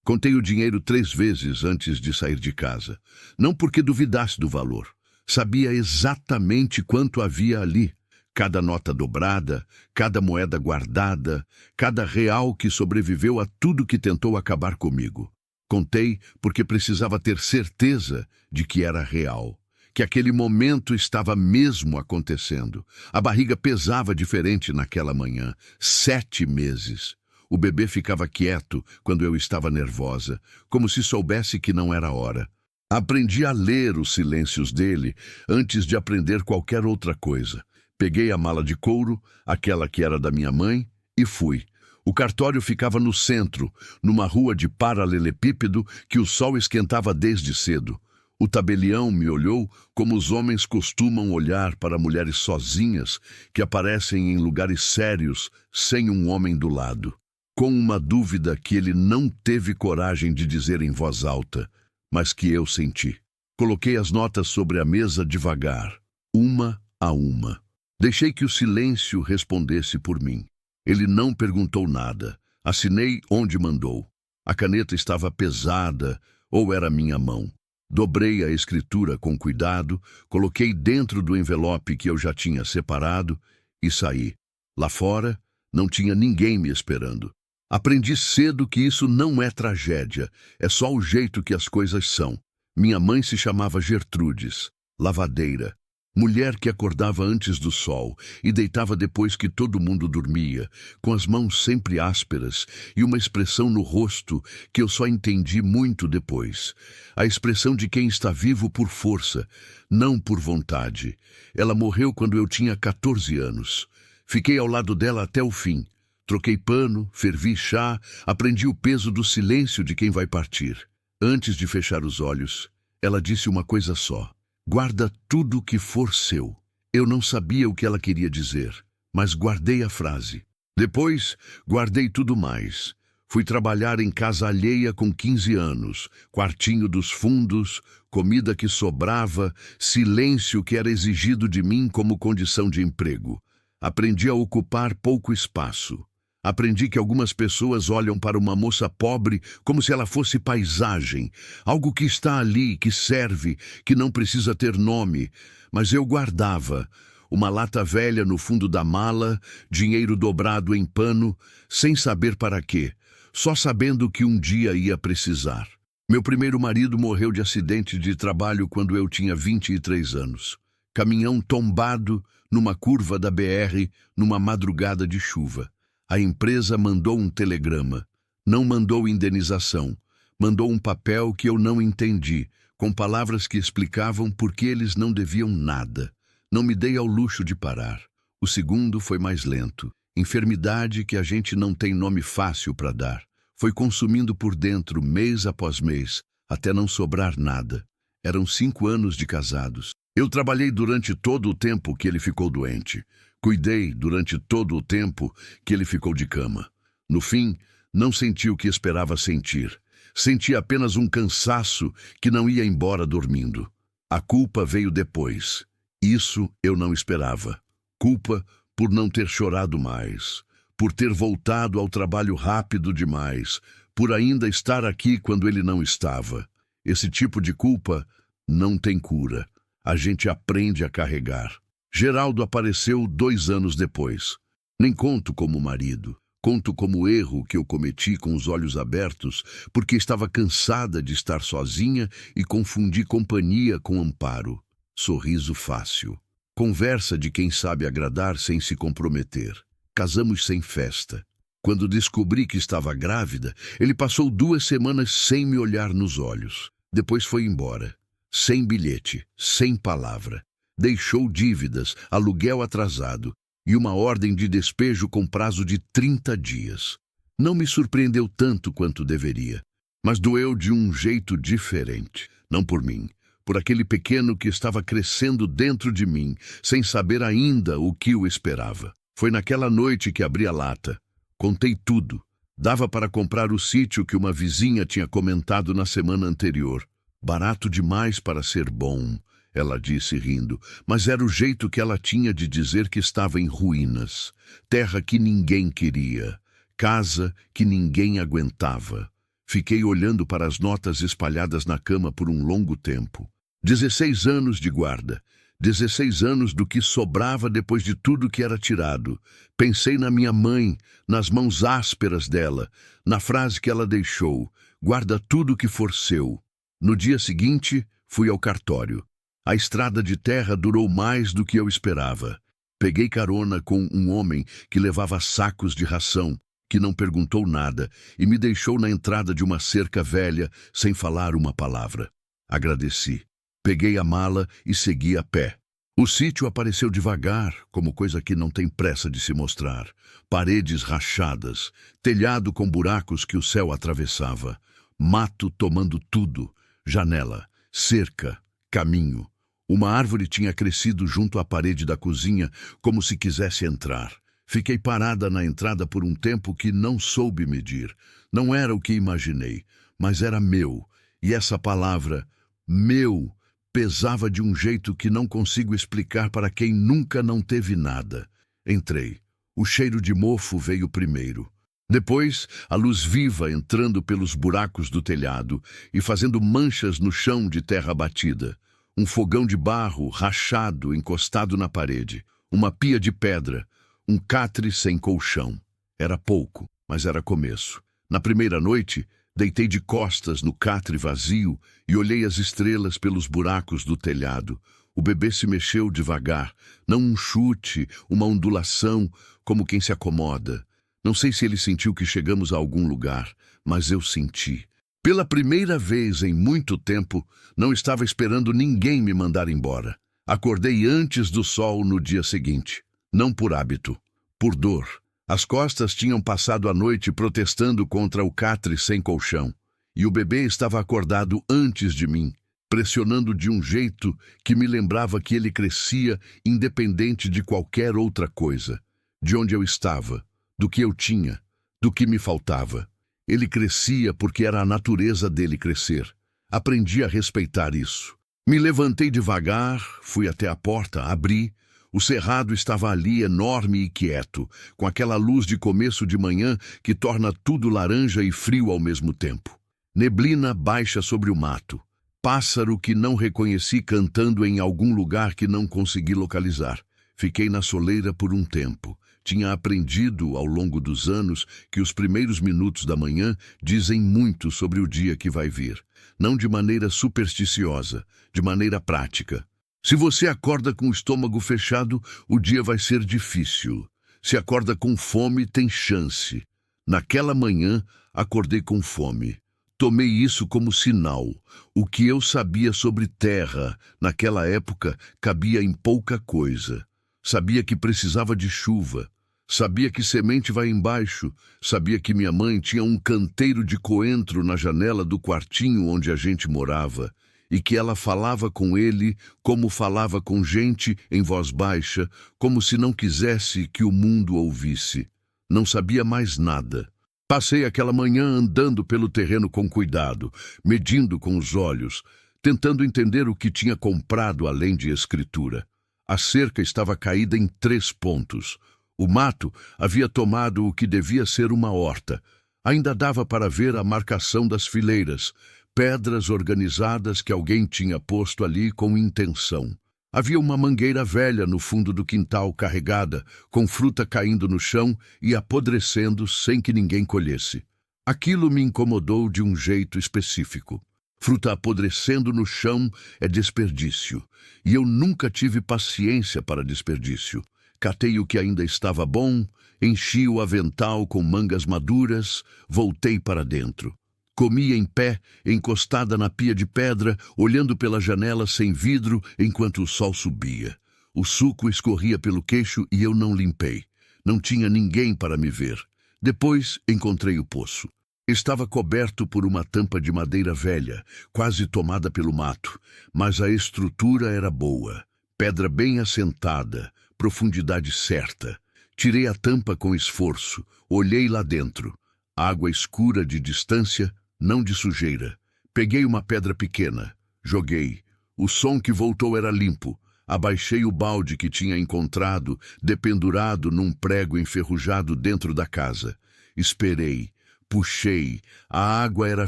Contei o dinheiro 3 vezes antes de sair de casa. Não porque duvidasse do valor. Sabia exatamente quanto havia ali. Cada nota dobrada, cada moeda guardada, cada real que sobreviveu a tudo que tentou acabar comigo. Contei porque precisava ter certeza de que era real, que aquele momento estava mesmo acontecendo. A barriga pesava diferente naquela manhã. 7 meses. O bebê ficava quieto quando eu estava nervosa, como se soubesse que não era hora. Aprendi a ler os silêncios dele antes de aprender qualquer outra coisa. Peguei a mala de couro, aquela que era da minha mãe, e fui. O cartório ficava no centro, numa rua de paralelepípedo que o sol esquentava desde cedo. O tabelião me olhou como os homens costumam olhar para mulheres sozinhas que aparecem em lugares sérios, sem um homem do lado. Com uma dúvida que ele não teve coragem de dizer em voz alta, mas que eu senti. Coloquei as notas sobre a mesa devagar, uma a uma. Deixei que o silêncio respondesse por mim. Ele não perguntou nada. Assinei onde mandou. A caneta estava pesada, ou era minha mão. Dobrei a escritura com cuidado, coloquei dentro do envelope que eu já tinha separado e saí. Lá fora, não tinha ninguém me esperando. Aprendi cedo que isso não é tragédia, é só o jeito que as coisas são. Minha mãe se chamava Gertrudes, lavadeira. Mulher que acordava antes do sol e deitava depois que todo mundo dormia, com as mãos sempre ásperas e uma expressão no rosto que eu só entendi muito depois. A expressão de quem está vivo por força, não por vontade. Ela morreu quando eu tinha 14 anos. Fiquei ao lado dela até o fim. Troquei pano, fervi chá, aprendi o peso do silêncio de quem vai partir. Antes de fechar os olhos, ela disse uma coisa só. Guarda tudo o que for seu. Eu não sabia o que ela queria dizer, mas guardei a frase. Depois, guardei tudo mais. Fui trabalhar em casa alheia com 15 anos, quartinho dos fundos, comida que sobrava, silêncio que era exigido de mim como condição de emprego. Aprendi a ocupar pouco espaço. Aprendi que algumas pessoas olham para uma moça pobre como se ela fosse paisagem, algo que está ali, que serve, que não precisa ter nome. Mas eu guardava uma lata velha no fundo da mala, dinheiro dobrado em pano, sem saber para quê, só sabendo que um dia ia precisar. Meu primeiro marido morreu de acidente de trabalho quando eu tinha 23 anos. Caminhão tombado numa curva da BR numa madrugada de chuva. A empresa mandou um telegrama. Não mandou indenização. Mandou um papel que eu não entendi, com palavras que explicavam por que eles não deviam nada. Não me dei ao luxo de parar. O segundo foi mais lento. Enfermidade que a gente não tem nome fácil para dar. Foi consumindo por dentro, mês após mês, até não sobrar nada. Eram 5 anos de casados. Eu trabalhei durante todo o tempo que ele ficou doente. Cuidei durante todo o tempo que ele ficou de cama. No fim, não senti o que esperava sentir. Senti apenas um cansaço que não ia embora dormindo. A culpa veio depois. Isso eu não esperava. Culpa por não ter chorado mais, por ter voltado ao trabalho rápido demais, por ainda estar aqui quando ele não estava. Esse tipo de culpa não tem cura. A gente aprende a carregar. Geraldo apareceu 2 anos depois. Nem conto como marido. Conto como erro que eu cometi com os olhos abertos, porque estava cansada de estar sozinha e confundi companhia com amparo. Sorriso fácil. Conversa de quem sabe agradar sem se comprometer. Casamos sem festa. Quando descobri que estava grávida, ele passou 2 semanas sem me olhar nos olhos. Depois foi embora. Sem bilhete, sem palavra. Deixou dívidas, aluguel atrasado e uma ordem de despejo com prazo de 30 dias. Não me surpreendeu tanto quanto deveria, mas doeu de um jeito diferente. Não por mim, por aquele pequeno que estava crescendo dentro de mim, sem saber ainda o que o esperava. Foi naquela noite que abri a lata. Contei tudo. Dava para comprar o sítio que uma vizinha tinha comentado na semana anterior. Barato demais para ser bom, ela disse rindo, mas era o jeito que ela tinha de dizer que estava em ruínas. Terra que ninguém queria, casa que ninguém aguentava. Fiquei olhando para as notas espalhadas na cama por um longo tempo. 16 anos de guarda. 16 anos do que sobrava depois de tudo que era tirado. Pensei na minha mãe, nas mãos ásperas dela, na frase que ela deixou: guarda tudo que for seu. No dia seguinte, fui ao cartório. A estrada de terra durou mais do que eu esperava. Peguei carona com um homem que levava sacos de ração, que não perguntou nada e me deixou na entrada de uma cerca velha sem falar uma palavra. Agradeci. Peguei a mala e segui a pé. O sítio apareceu devagar, como coisa que não tem pressa de se mostrar. Paredes rachadas, telhado com buracos que o céu atravessava, mato tomando tudo, janela, cerca, caminho. Uma árvore tinha crescido junto à parede da cozinha, como se quisesse entrar. Fiquei parada na entrada por um tempo que não soube medir. Não era o que imaginei, mas era meu. E essa palavra, meu, pesava de um jeito que não consigo explicar para quem nunca não teve nada. Entrei. O cheiro de mofo veio primeiro. Depois, a luz viva entrando pelos buracos do telhado e fazendo manchas no chão de terra batida. Um fogão de barro rachado encostado na parede. Uma pia de pedra. Um catre sem colchão. Era pouco, mas era começo. Na primeira noite, deitei de costas no catre vazio e olhei as estrelas pelos buracos do telhado. O bebê se mexeu devagar, não um chute, uma ondulação, como quem se acomoda. Não sei se ele sentiu que chegamos a algum lugar, mas eu senti. Pela primeira vez em muito tempo, não estava esperando ninguém me mandar embora. Acordei antes do sol no dia seguinte. Não por hábito, por dor. As costas tinham passado a noite protestando contra o catre sem colchão. E o bebê estava acordado antes de mim, pressionando de um jeito que me lembrava que ele crescia independente de qualquer outra coisa. De onde eu estava, do que eu tinha, do que me faltava. Ele crescia porque era a natureza dele crescer. Aprendi a respeitar isso. Me levantei devagar, fui até a porta, abri. O cerrado estava ali, enorme e quieto, com aquela luz de começo de manhã que torna tudo laranja e frio ao mesmo tempo. Neblina baixa sobre o mato. Pássaro que não reconheci cantando em algum lugar que não consegui localizar. Fiquei na soleira por um tempo. Tinha aprendido, ao longo dos anos, que os primeiros minutos da manhã dizem muito sobre o dia que vai vir. Não de maneira supersticiosa, de maneira prática. Se você acorda com o estômago fechado, o dia vai ser difícil. Se acorda com fome, tem chance. Naquela manhã, acordei com fome. Tomei isso como sinal. O que eu sabia sobre terra, naquela época, cabia em pouca coisa. Sabia que precisava de chuva. Sabia que semente vai embaixo. Sabia que minha mãe tinha um canteiro de coentro na janela do quartinho onde a gente morava. E que ela falava com ele como falava com gente em voz baixa, como se não quisesse que o mundo ouvisse. Não sabia mais nada. Passei aquela manhã andando pelo terreno com cuidado, medindo com os olhos, tentando entender o que tinha comprado além de escritura. A cerca estava caída em 3 pontos. O mato havia tomado o que devia ser uma horta. Ainda dava para ver a marcação das fileiras, pedras organizadas que alguém tinha posto ali com intenção. Havia uma mangueira velha no fundo do quintal carregada, com fruta caindo no chão e apodrecendo sem que ninguém colhesse. Aquilo me incomodou de um jeito específico. Fruta apodrecendo no chão é desperdício, e eu nunca tive paciência para desperdício. Catei o que ainda estava bom, enchi o avental com mangas maduras, voltei para dentro. Comia em pé, encostada na pia de pedra, olhando pela janela sem vidro enquanto o sol subia. O suco escorria pelo queixo e eu não limpei. Não tinha ninguém para me ver. Depois encontrei o poço. Estava coberto por uma tampa de madeira velha, quase tomada pelo mato, mas a estrutura era boa. Pedra bem assentada, profundidade certa. Tirei a tampa com esforço, olhei lá dentro. Água escura de distância, não de sujeira. Peguei uma pedra pequena, joguei. O som que voltou era limpo. Abaixei o balde que tinha encontrado, dependurado num prego enferrujado dentro da casa. Esperei. Puxei. A água era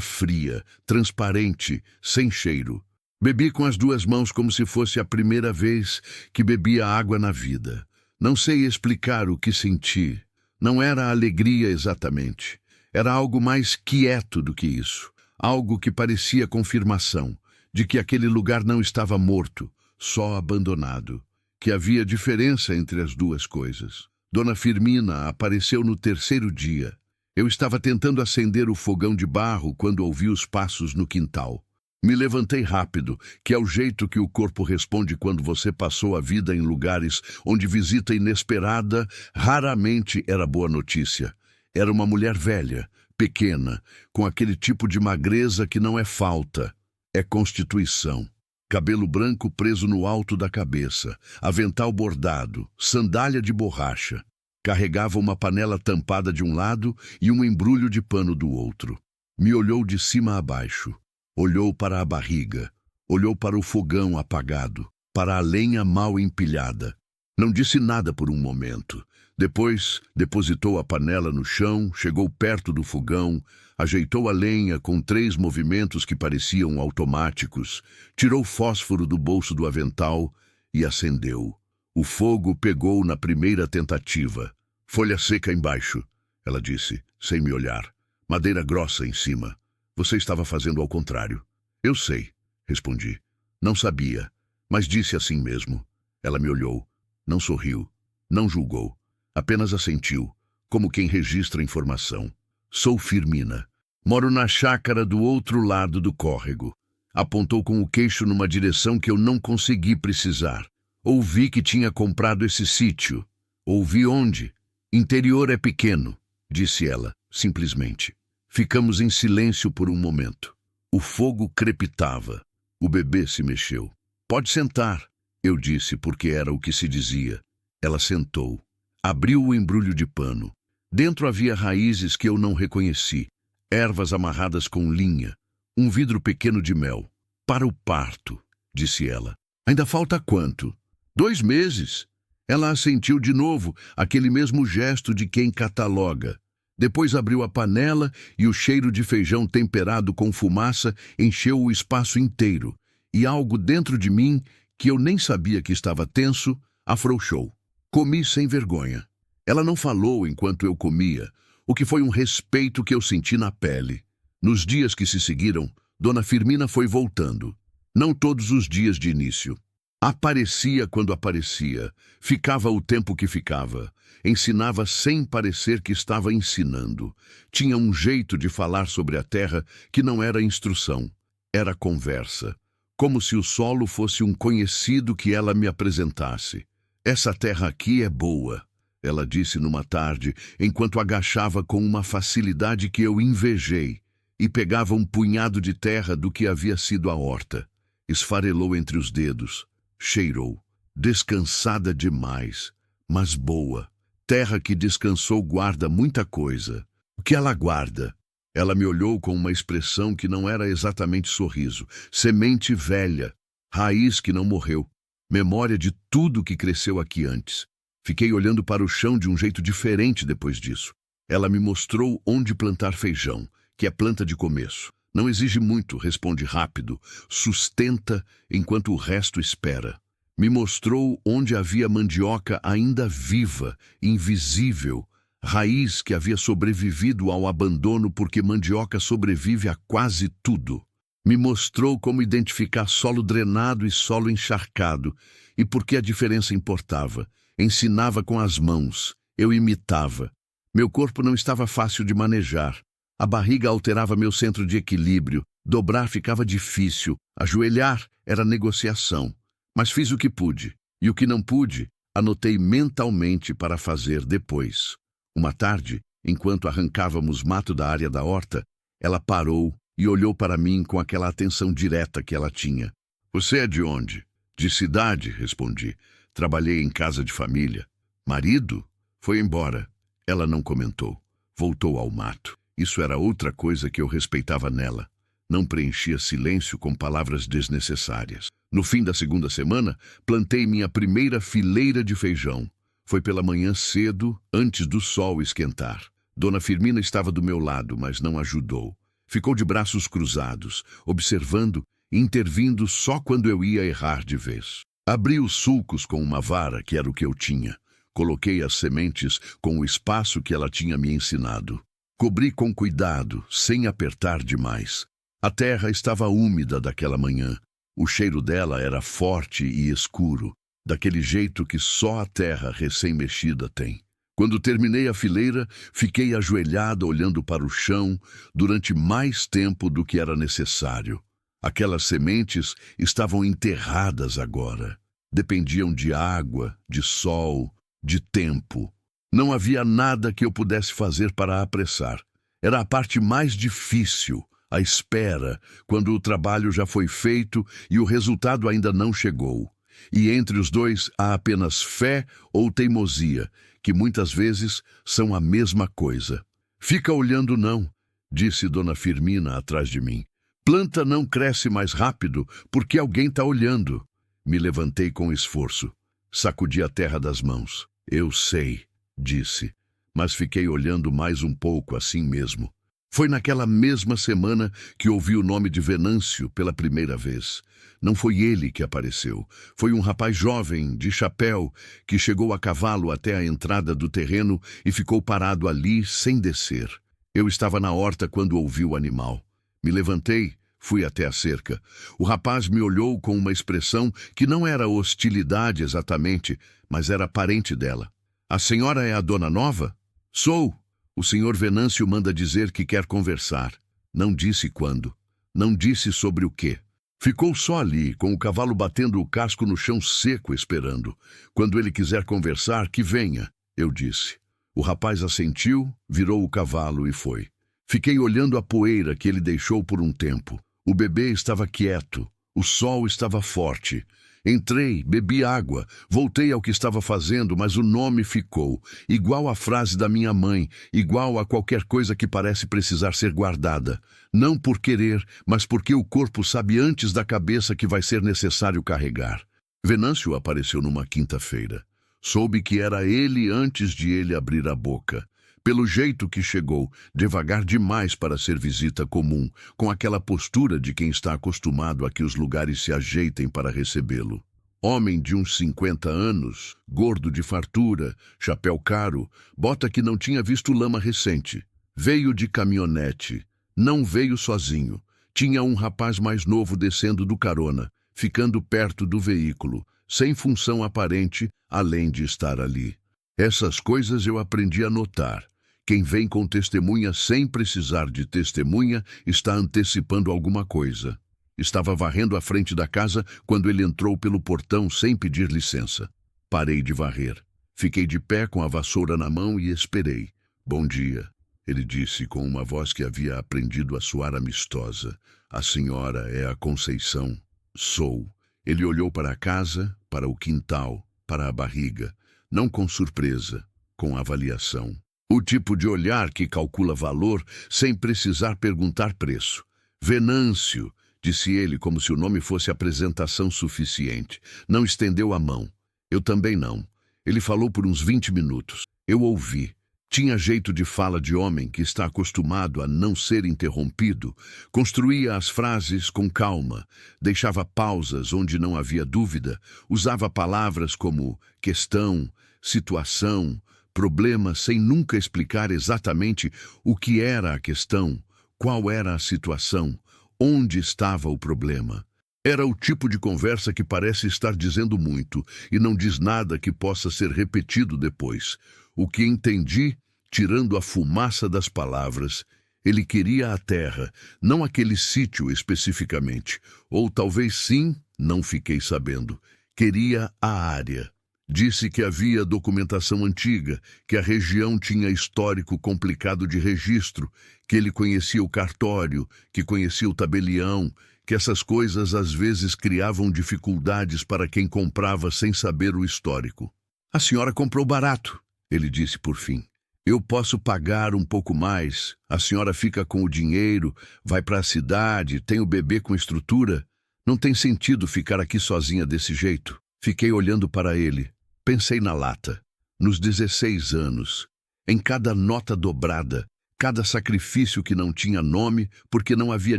fria, transparente, sem cheiro. Bebi com as duas mãos como se fosse a primeira vez que bebia água na vida. Não sei explicar o que senti. Não era alegria exatamente. Era algo mais quieto do que isso. Algo que parecia confirmação de que aquele lugar não estava morto, só abandonado. Que havia diferença entre as duas coisas. Dona Firmina apareceu no terceiro dia. Eu estava tentando acender o fogão de barro quando ouvi os passos no quintal. Me levantei rápido, que é o jeito que o corpo responde quando você passou a vida em lugares onde visita inesperada raramente era boa notícia. Era uma mulher velha, pequena, com aquele tipo de magreza que não é falta, é constituição. Cabelo branco preso no alto da cabeça, avental bordado, sandália de borracha. Carregava uma panela tampada de um lado e um embrulho de pano do outro. Me olhou de cima a baixo. Olhou para a barriga. Olhou para o fogão apagado, para a lenha mal empilhada. Não disse nada por um momento. Depois, depositou a panela no chão, chegou perto do fogão, ajeitou a lenha com 3 movimentos que pareciam automáticos, tirou fósforo do bolso do avental e acendeu. O fogo pegou na primeira tentativa. Folha seca embaixo, ela disse, sem me olhar. Madeira grossa em cima. Você estava fazendo ao contrário. Eu sei, respondi. Não sabia, mas disse assim mesmo. Ela me olhou. Não sorriu. Não julgou. Apenas assentiu, como quem registra informação. Sou Firmina. Moro na chácara do outro lado do córrego. Apontou com o queixo numa direção que eu não consegui precisar. Ouvi que tinha comprado esse sítio. Ouvi onde? Interior é pequeno, disse ela, simplesmente. Ficamos em silêncio por um momento. O fogo crepitava. O bebê se mexeu. Pode sentar, eu disse, porque era o que se dizia. Ela sentou. Abriu o embrulho de pano. Dentro havia raízes que eu não reconheci. Ervas amarradas com linha. Um vidro pequeno de mel. Para o parto, disse ela. Ainda falta quanto? 2 meses. Ela assentiu de novo, aquele mesmo gesto de quem cataloga. Depois abriu a panela e o cheiro de feijão temperado com fumaça encheu o espaço inteiro. E algo dentro de mim, que eu nem sabia que estava tenso, afrouxou. Comi sem vergonha. Ela não falou enquanto eu comia, o que foi um respeito que eu senti na pele. Nos dias que se seguiram, Dona Firmina foi voltando. Não todos os dias de início. Aparecia quando aparecia, ficava o tempo que ficava, ensinava sem parecer que estava ensinando. Tinha um jeito de falar sobre a terra que não era instrução, era conversa, como se o solo fosse um conhecido que ela me apresentasse. Essa terra aqui é boa, ela disse numa tarde, enquanto agachava com uma facilidade que eu invejei, e pegava um punhado de terra do que havia sido a horta. Esfarelou entre os dedos. Cheirou, descansada demais, mas boa. Terra que descansou guarda muita coisa. O que ela guarda? Ela me olhou com uma expressão que não era exatamente sorriso. Semente velha, raiz que não morreu, memória de tudo que cresceu aqui antes. Fiquei olhando para o chão de um jeito diferente depois disso. Ela me mostrou onde plantar feijão, que é planta de começo. Não exige muito, responde rápido, sustenta enquanto o resto espera. Me mostrou onde havia mandioca ainda viva, invisível, raiz que havia sobrevivido ao abandono porque mandioca sobrevive a quase tudo. Me mostrou como identificar solo drenado e solo encharcado e por que a diferença importava. Ensinava com as mãos, eu imitava. Meu corpo não estava fácil de manejar. A barriga alterava meu centro de equilíbrio, dobrar ficava difícil, ajoelhar era negociação. Mas fiz o que pude, e o que não pude, anotei mentalmente para fazer depois. Uma tarde, enquanto arrancávamos mato da área da horta, ela parou e olhou para mim com aquela atenção direta que ela tinha. Você é de onde? De cidade, respondi. Trabalhei em casa de família. Marido? Foi embora. Ela não comentou. Voltou ao mato. Isso era outra coisa que eu respeitava nela. Não preenchia silêncio com palavras desnecessárias. No fim da segunda semana, plantei minha primeira fileira de feijão. Foi pela manhã cedo, antes do sol esquentar. Dona Firmina estava do meu lado, mas não ajudou. Ficou de braços cruzados, observando e intervindo só quando eu ia errar de vez. Abri os sulcos com uma vara, que era o que eu tinha. Coloquei as sementes com o espaço que ela tinha me ensinado. Cobri com cuidado, sem apertar demais. A terra estava úmida daquela manhã. O cheiro dela era forte e escuro, daquele jeito que só a terra recém-mexida tem. Quando terminei a fileira, fiquei ajoelhada olhando para o chão durante mais tempo do que era necessário. Aquelas sementes estavam enterradas agora. Dependiam de água, de sol, de tempo. Não havia nada que eu pudesse fazer para apressar. Era a parte mais difícil, a espera, quando o trabalho já foi feito e o resultado ainda não chegou. E entre os dois há apenas fé ou teimosia, que muitas vezes são a mesma coisa. Fica olhando não, disse Dona Firmina atrás de mim. Planta não cresce mais rápido porque alguém está olhando. Me levantei com esforço. Sacudi a terra das mãos. Eu sei, disse, mas fiquei olhando mais um pouco assim mesmo. Foi naquela mesma semana que ouvi o nome de Venâncio pela primeira vez. Não foi ele que apareceu. Foi um rapaz jovem, de chapéu, que chegou a cavalo até a entrada do terreno e ficou parado ali sem descer. Eu estava na horta quando ouvi o animal. Me levantei, fui até a cerca. O rapaz me olhou com uma expressão que não era hostilidade exatamente, mas era parente dela. A senhora é a dona nova? Sou. O senhor Venâncio manda dizer que quer conversar. Não disse quando. Não disse sobre o quê. Ficou só ali, com o cavalo batendo o casco no chão seco, esperando. Quando ele quiser conversar, que venha, eu disse. O rapaz assentiu, virou o cavalo e foi. Fiquei olhando a poeira que ele deixou por um tempo. O bebê estava quieto. O sol estava forte. Entrei, bebi água, voltei ao que estava fazendo, mas o nome ficou, igual à frase da minha mãe, igual a qualquer coisa que parece precisar ser guardada. Não por querer, mas porque o corpo sabe antes da cabeça que vai ser necessário carregar. Venâncio apareceu numa quinta-feira. Soube que era ele antes de ele abrir a boca. Pelo jeito que chegou, devagar demais para ser visita comum, com aquela postura de quem está acostumado a que os lugares se ajeitem para recebê-lo. Homem de uns 50 anos, gordo de fartura, chapéu caro, bota que não tinha visto lama recente. Veio de caminhonete. Não veio sozinho. Tinha um rapaz mais novo descendo do carona, ficando perto do veículo, sem função aparente, além de estar ali. Essas coisas eu aprendi a notar. Quem vem com testemunha sem precisar de testemunha está antecipando alguma coisa. Estava varrendo a frente da casa quando ele entrou pelo portão sem pedir licença. Parei de varrer. Fiquei de pé com a vassoura na mão e esperei. Bom dia, ele disse com uma voz que havia aprendido a soar amistosa. A senhora é a Conceição? Sou. Ele olhou para a casa, para o quintal, para a barriga. Não com surpresa, com avaliação. O tipo de olhar que calcula valor sem precisar perguntar preço. Venâncio, disse ele como se o nome fosse apresentação suficiente. Não estendeu a mão. Eu também não. Ele falou por uns 20 minutos. Eu ouvi. Tinha jeito de fala de homem que está acostumado a não ser interrompido. Construía as frases com calma, deixava pausas onde não havia dúvida, usava palavras como questão, situação, problema, sem nunca explicar exatamente o que era a questão, qual era a situação, onde estava o problema. Era o tipo de conversa que parece estar dizendo muito e não diz nada que possa ser repetido depois. O que entendi, tirando a fumaça das palavras, ele queria a terra, não aquele sítio especificamente. Ou talvez sim, não fiquei sabendo. Queria a área. Disse que havia documentação antiga, que a região tinha histórico complicado de registro, que ele conhecia o cartório, que conhecia o tabelião, que essas coisas às vezes criavam dificuldades para quem comprava sem saber o histórico. A senhora comprou barato, ele disse por fim. Eu posso pagar um pouco mais, a senhora fica com o dinheiro, vai para a cidade, tem o bebê com estrutura. Não tem sentido ficar aqui sozinha desse jeito. Fiquei olhando para ele. Pensei na lata. Nos 16 anos. em cada nota dobrada, cada sacrifício que não tinha nome, porque não havia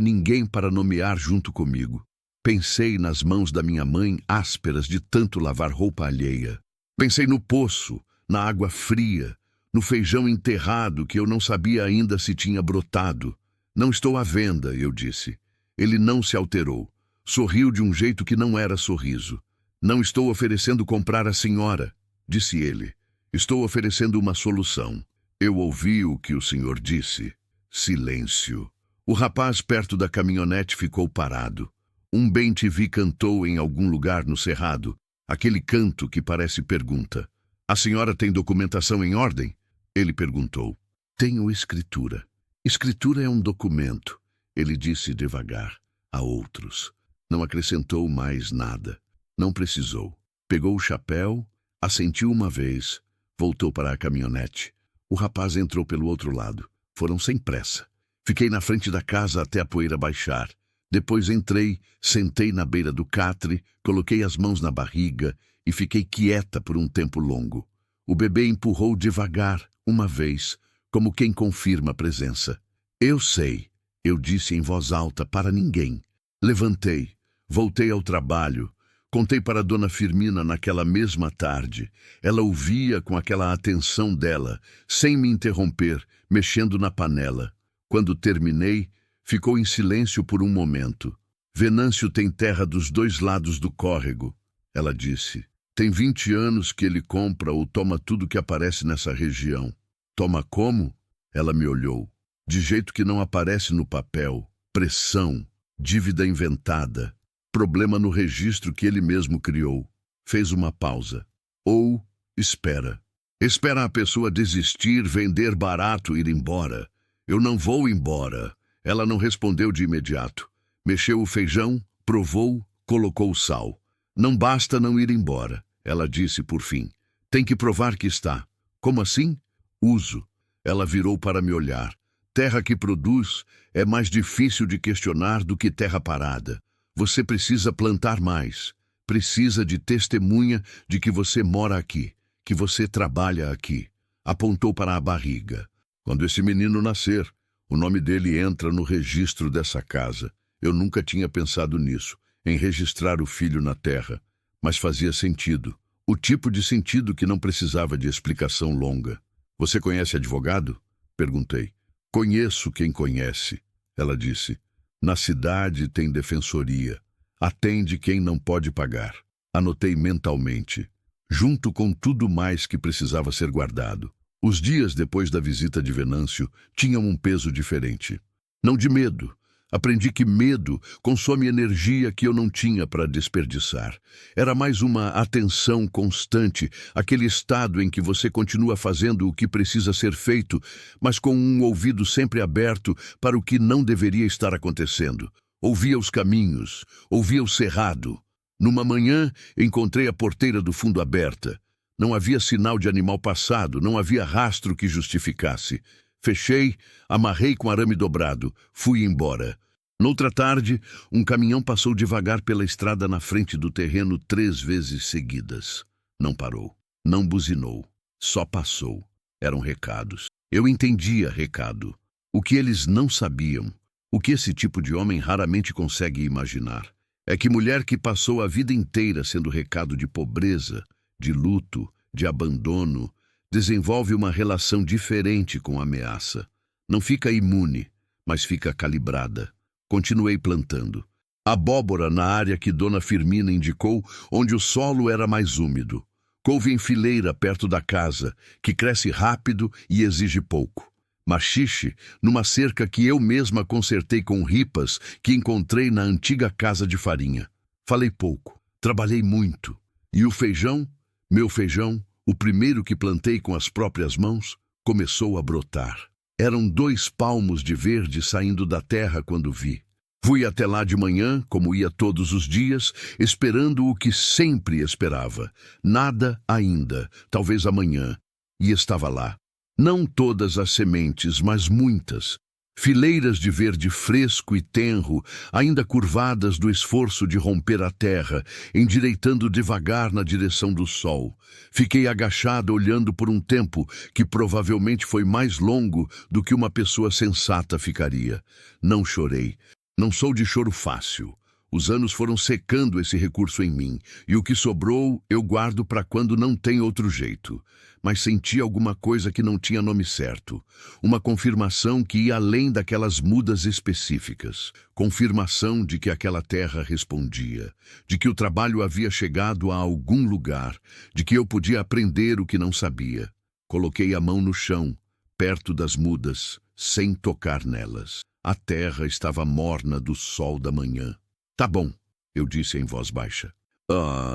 ninguém para nomear junto comigo. Pensei nas mãos da minha mãe ásperas de tanto lavar roupa alheia. Pensei no poço, na água fria, no feijão enterrado que eu não sabia ainda se tinha brotado. Não estou à venda, eu disse. Ele não se alterou. Sorriu de um jeito que não era sorriso. Não estou oferecendo comprar a senhora, disse ele. Estou oferecendo uma solução. Eu ouvi o que o senhor disse. Silêncio. O rapaz perto da caminhonete ficou parado. Um bem-te-vi cantou em algum lugar no cerrado, aquele canto que parece pergunta. A senhora tem documentação em ordem? Ele perguntou. Tenho escritura. Escritura é um documento, ele disse devagar, a outros. Não acrescentou mais nada. Não precisou. Pegou o chapéu, assentiu uma vez, voltou para a caminhonete. O rapaz entrou pelo outro lado. Foram sem pressa. Fiquei na frente da casa até a poeira baixar. Depois entrei, sentei na beira do catre, coloquei as mãos na barriga e fiquei quieta por um tempo longo. O bebê empurrou devagar, uma vez, como quem confirma a presença. Eu sei, eu disse em voz alta para ninguém. Levantei, voltei ao trabalho. Contei para Dona Firmina naquela mesma tarde. Ela ouvia com aquela atenção dela, sem me interromper, mexendo na panela. Quando terminei, ficou em silêncio por um momento. Venâncio tem terra dos dois lados do córrego, ela disse. Tem 20 anos que ele compra ou toma tudo que aparece nessa região. Toma como? Ela me olhou. De jeito que não aparece no papel. Pressão, dívida inventada. Problema no registro que ele mesmo criou. Fez uma pausa. Ou espera. Espera a pessoa desistir, vender barato, ir embora. Eu não vou embora. Ela não respondeu de imediato. Mexeu o feijão, provou, colocou o sal. Não basta não ir embora, ela disse por fim. Tem que provar que está. Como assim? Uso. Ela virou para me olhar. Terra que produz é mais difícil de questionar do que terra parada. Você precisa plantar mais. Precisa de testemunha de que você mora aqui, que você trabalha aqui. Apontou para a barriga. Quando esse menino nascer, o nome dele entra no registro dessa casa. Eu nunca tinha pensado nisso, em registrar o filho na terra. Mas fazia sentido. O tipo de sentido que não precisava de explicação longa. Você conhece advogado? Perguntei. Conheço quem conhece, ela disse. Na cidade tem defensoria. Atende quem não pode pagar. Anotei mentalmente, junto com tudo mais que precisava ser guardado. Os dias depois da visita de Venâncio tinham um peso diferente. Não de medo. Aprendi que medo consome energia que eu não tinha para desperdiçar. Era mais uma atenção constante, aquele estado em que você continua fazendo o que precisa ser feito, mas com um ouvido sempre aberto para o que não deveria estar acontecendo. Ouvia os caminhos, ouvia o cerrado. Numa manhã, encontrei a porteira do fundo aberta. Não havia sinal de animal passado, não havia rastro que justificasse. Fechei, amarrei com arame dobrado, fui embora. Noutra tarde, um caminhão passou devagar pela estrada na frente do terreno 3 vezes seguidas. Não parou, não buzinou, só passou. Eram recados. Eu entendia recado. O que eles não sabiam, o que esse tipo de homem raramente consegue imaginar, é que mulher que passou a vida inteira sendo recado de pobreza, de luto, de abandono, desenvolve uma relação diferente com a ameaça. Não fica imune, mas fica calibrada. Continuei plantando. Abóbora na área que Dona Firmina indicou, onde o solo era mais úmido. Couve em fileira perto da casa, que cresce rápido e exige pouco. Machixe numa cerca que eu mesma consertei com ripas que encontrei na antiga casa de farinha. Falei pouco, trabalhei muito. E o feijão, meu feijão, o primeiro que plantei com as próprias mãos, começou a brotar. Eram 2 palmos de verde saindo da terra quando vi. Fui até lá de manhã, como ia todos os dias, esperando o que sempre esperava. Nada ainda, talvez amanhã. E estava lá. Não todas as sementes, mas muitas. Fileiras de verde fresco e tenro, ainda curvadas do esforço de romper a terra, endireitando devagar na direção do sol. Fiquei agachado olhando por um tempo que provavelmente foi mais longo do que uma pessoa sensata ficaria. Não chorei. Não sou de choro fácil. Os anos foram secando esse recurso em mim, e o que sobrou eu guardo para quando não tem outro jeito. Mas senti alguma coisa que não tinha nome certo. Uma confirmação que ia além daquelas mudas específicas. Confirmação de que aquela terra respondia. De que o trabalho havia chegado a algum lugar. De que eu podia aprender o que não sabia. Coloquei a mão no chão, perto das mudas, sem tocar nelas. A terra estava morna do sol da manhã. Tá bom, eu disse em voz baixa.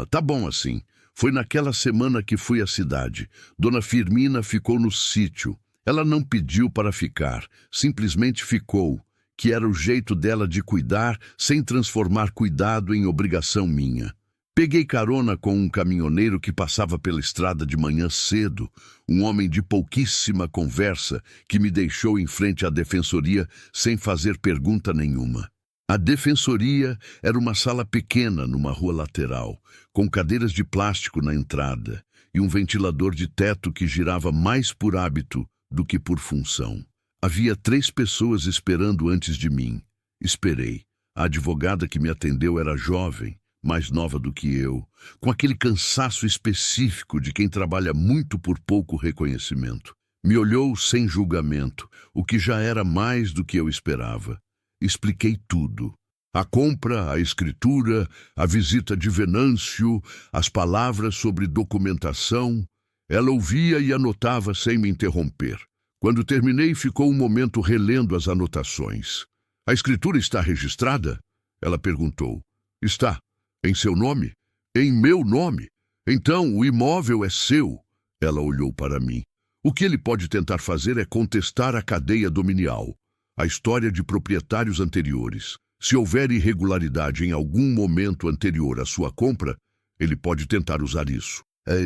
Tá bom assim. Foi naquela semana que fui à cidade. Dona Firmina ficou no sítio. Ela não pediu para ficar, simplesmente ficou, que era o jeito dela de cuidar sem transformar cuidado em obrigação minha. Peguei carona com um caminhoneiro que passava pela estrada de manhã cedo, um homem de pouquíssima conversa que me deixou em frente à defensoria sem fazer pergunta nenhuma. A defensoria era uma sala pequena numa rua lateral, com cadeiras de plástico na entrada e um ventilador de teto que girava mais por hábito do que por função. Havia 3 pessoas esperando antes de mim. Esperei. A advogada que me atendeu era jovem, mais nova do que eu, com aquele cansaço específico de quem trabalha muito por pouco reconhecimento. Me olhou sem julgamento, o que já era mais do que eu esperava. Expliquei tudo. A compra, a escritura, a visita de Venâncio, as palavras sobre documentação. Ela ouvia e anotava sem me interromper. Quando terminei, ficou um momento relendo as anotações. A escritura está registrada? Ela perguntou. Está. Em seu nome? Em meu nome? Então, o imóvel é seu. Ela olhou para mim. O que ele pode tentar fazer é contestar a cadeia dominial. A história de proprietários anteriores. Se houver irregularidade em algum momento anterior à sua compra, ele pode tentar usar isso.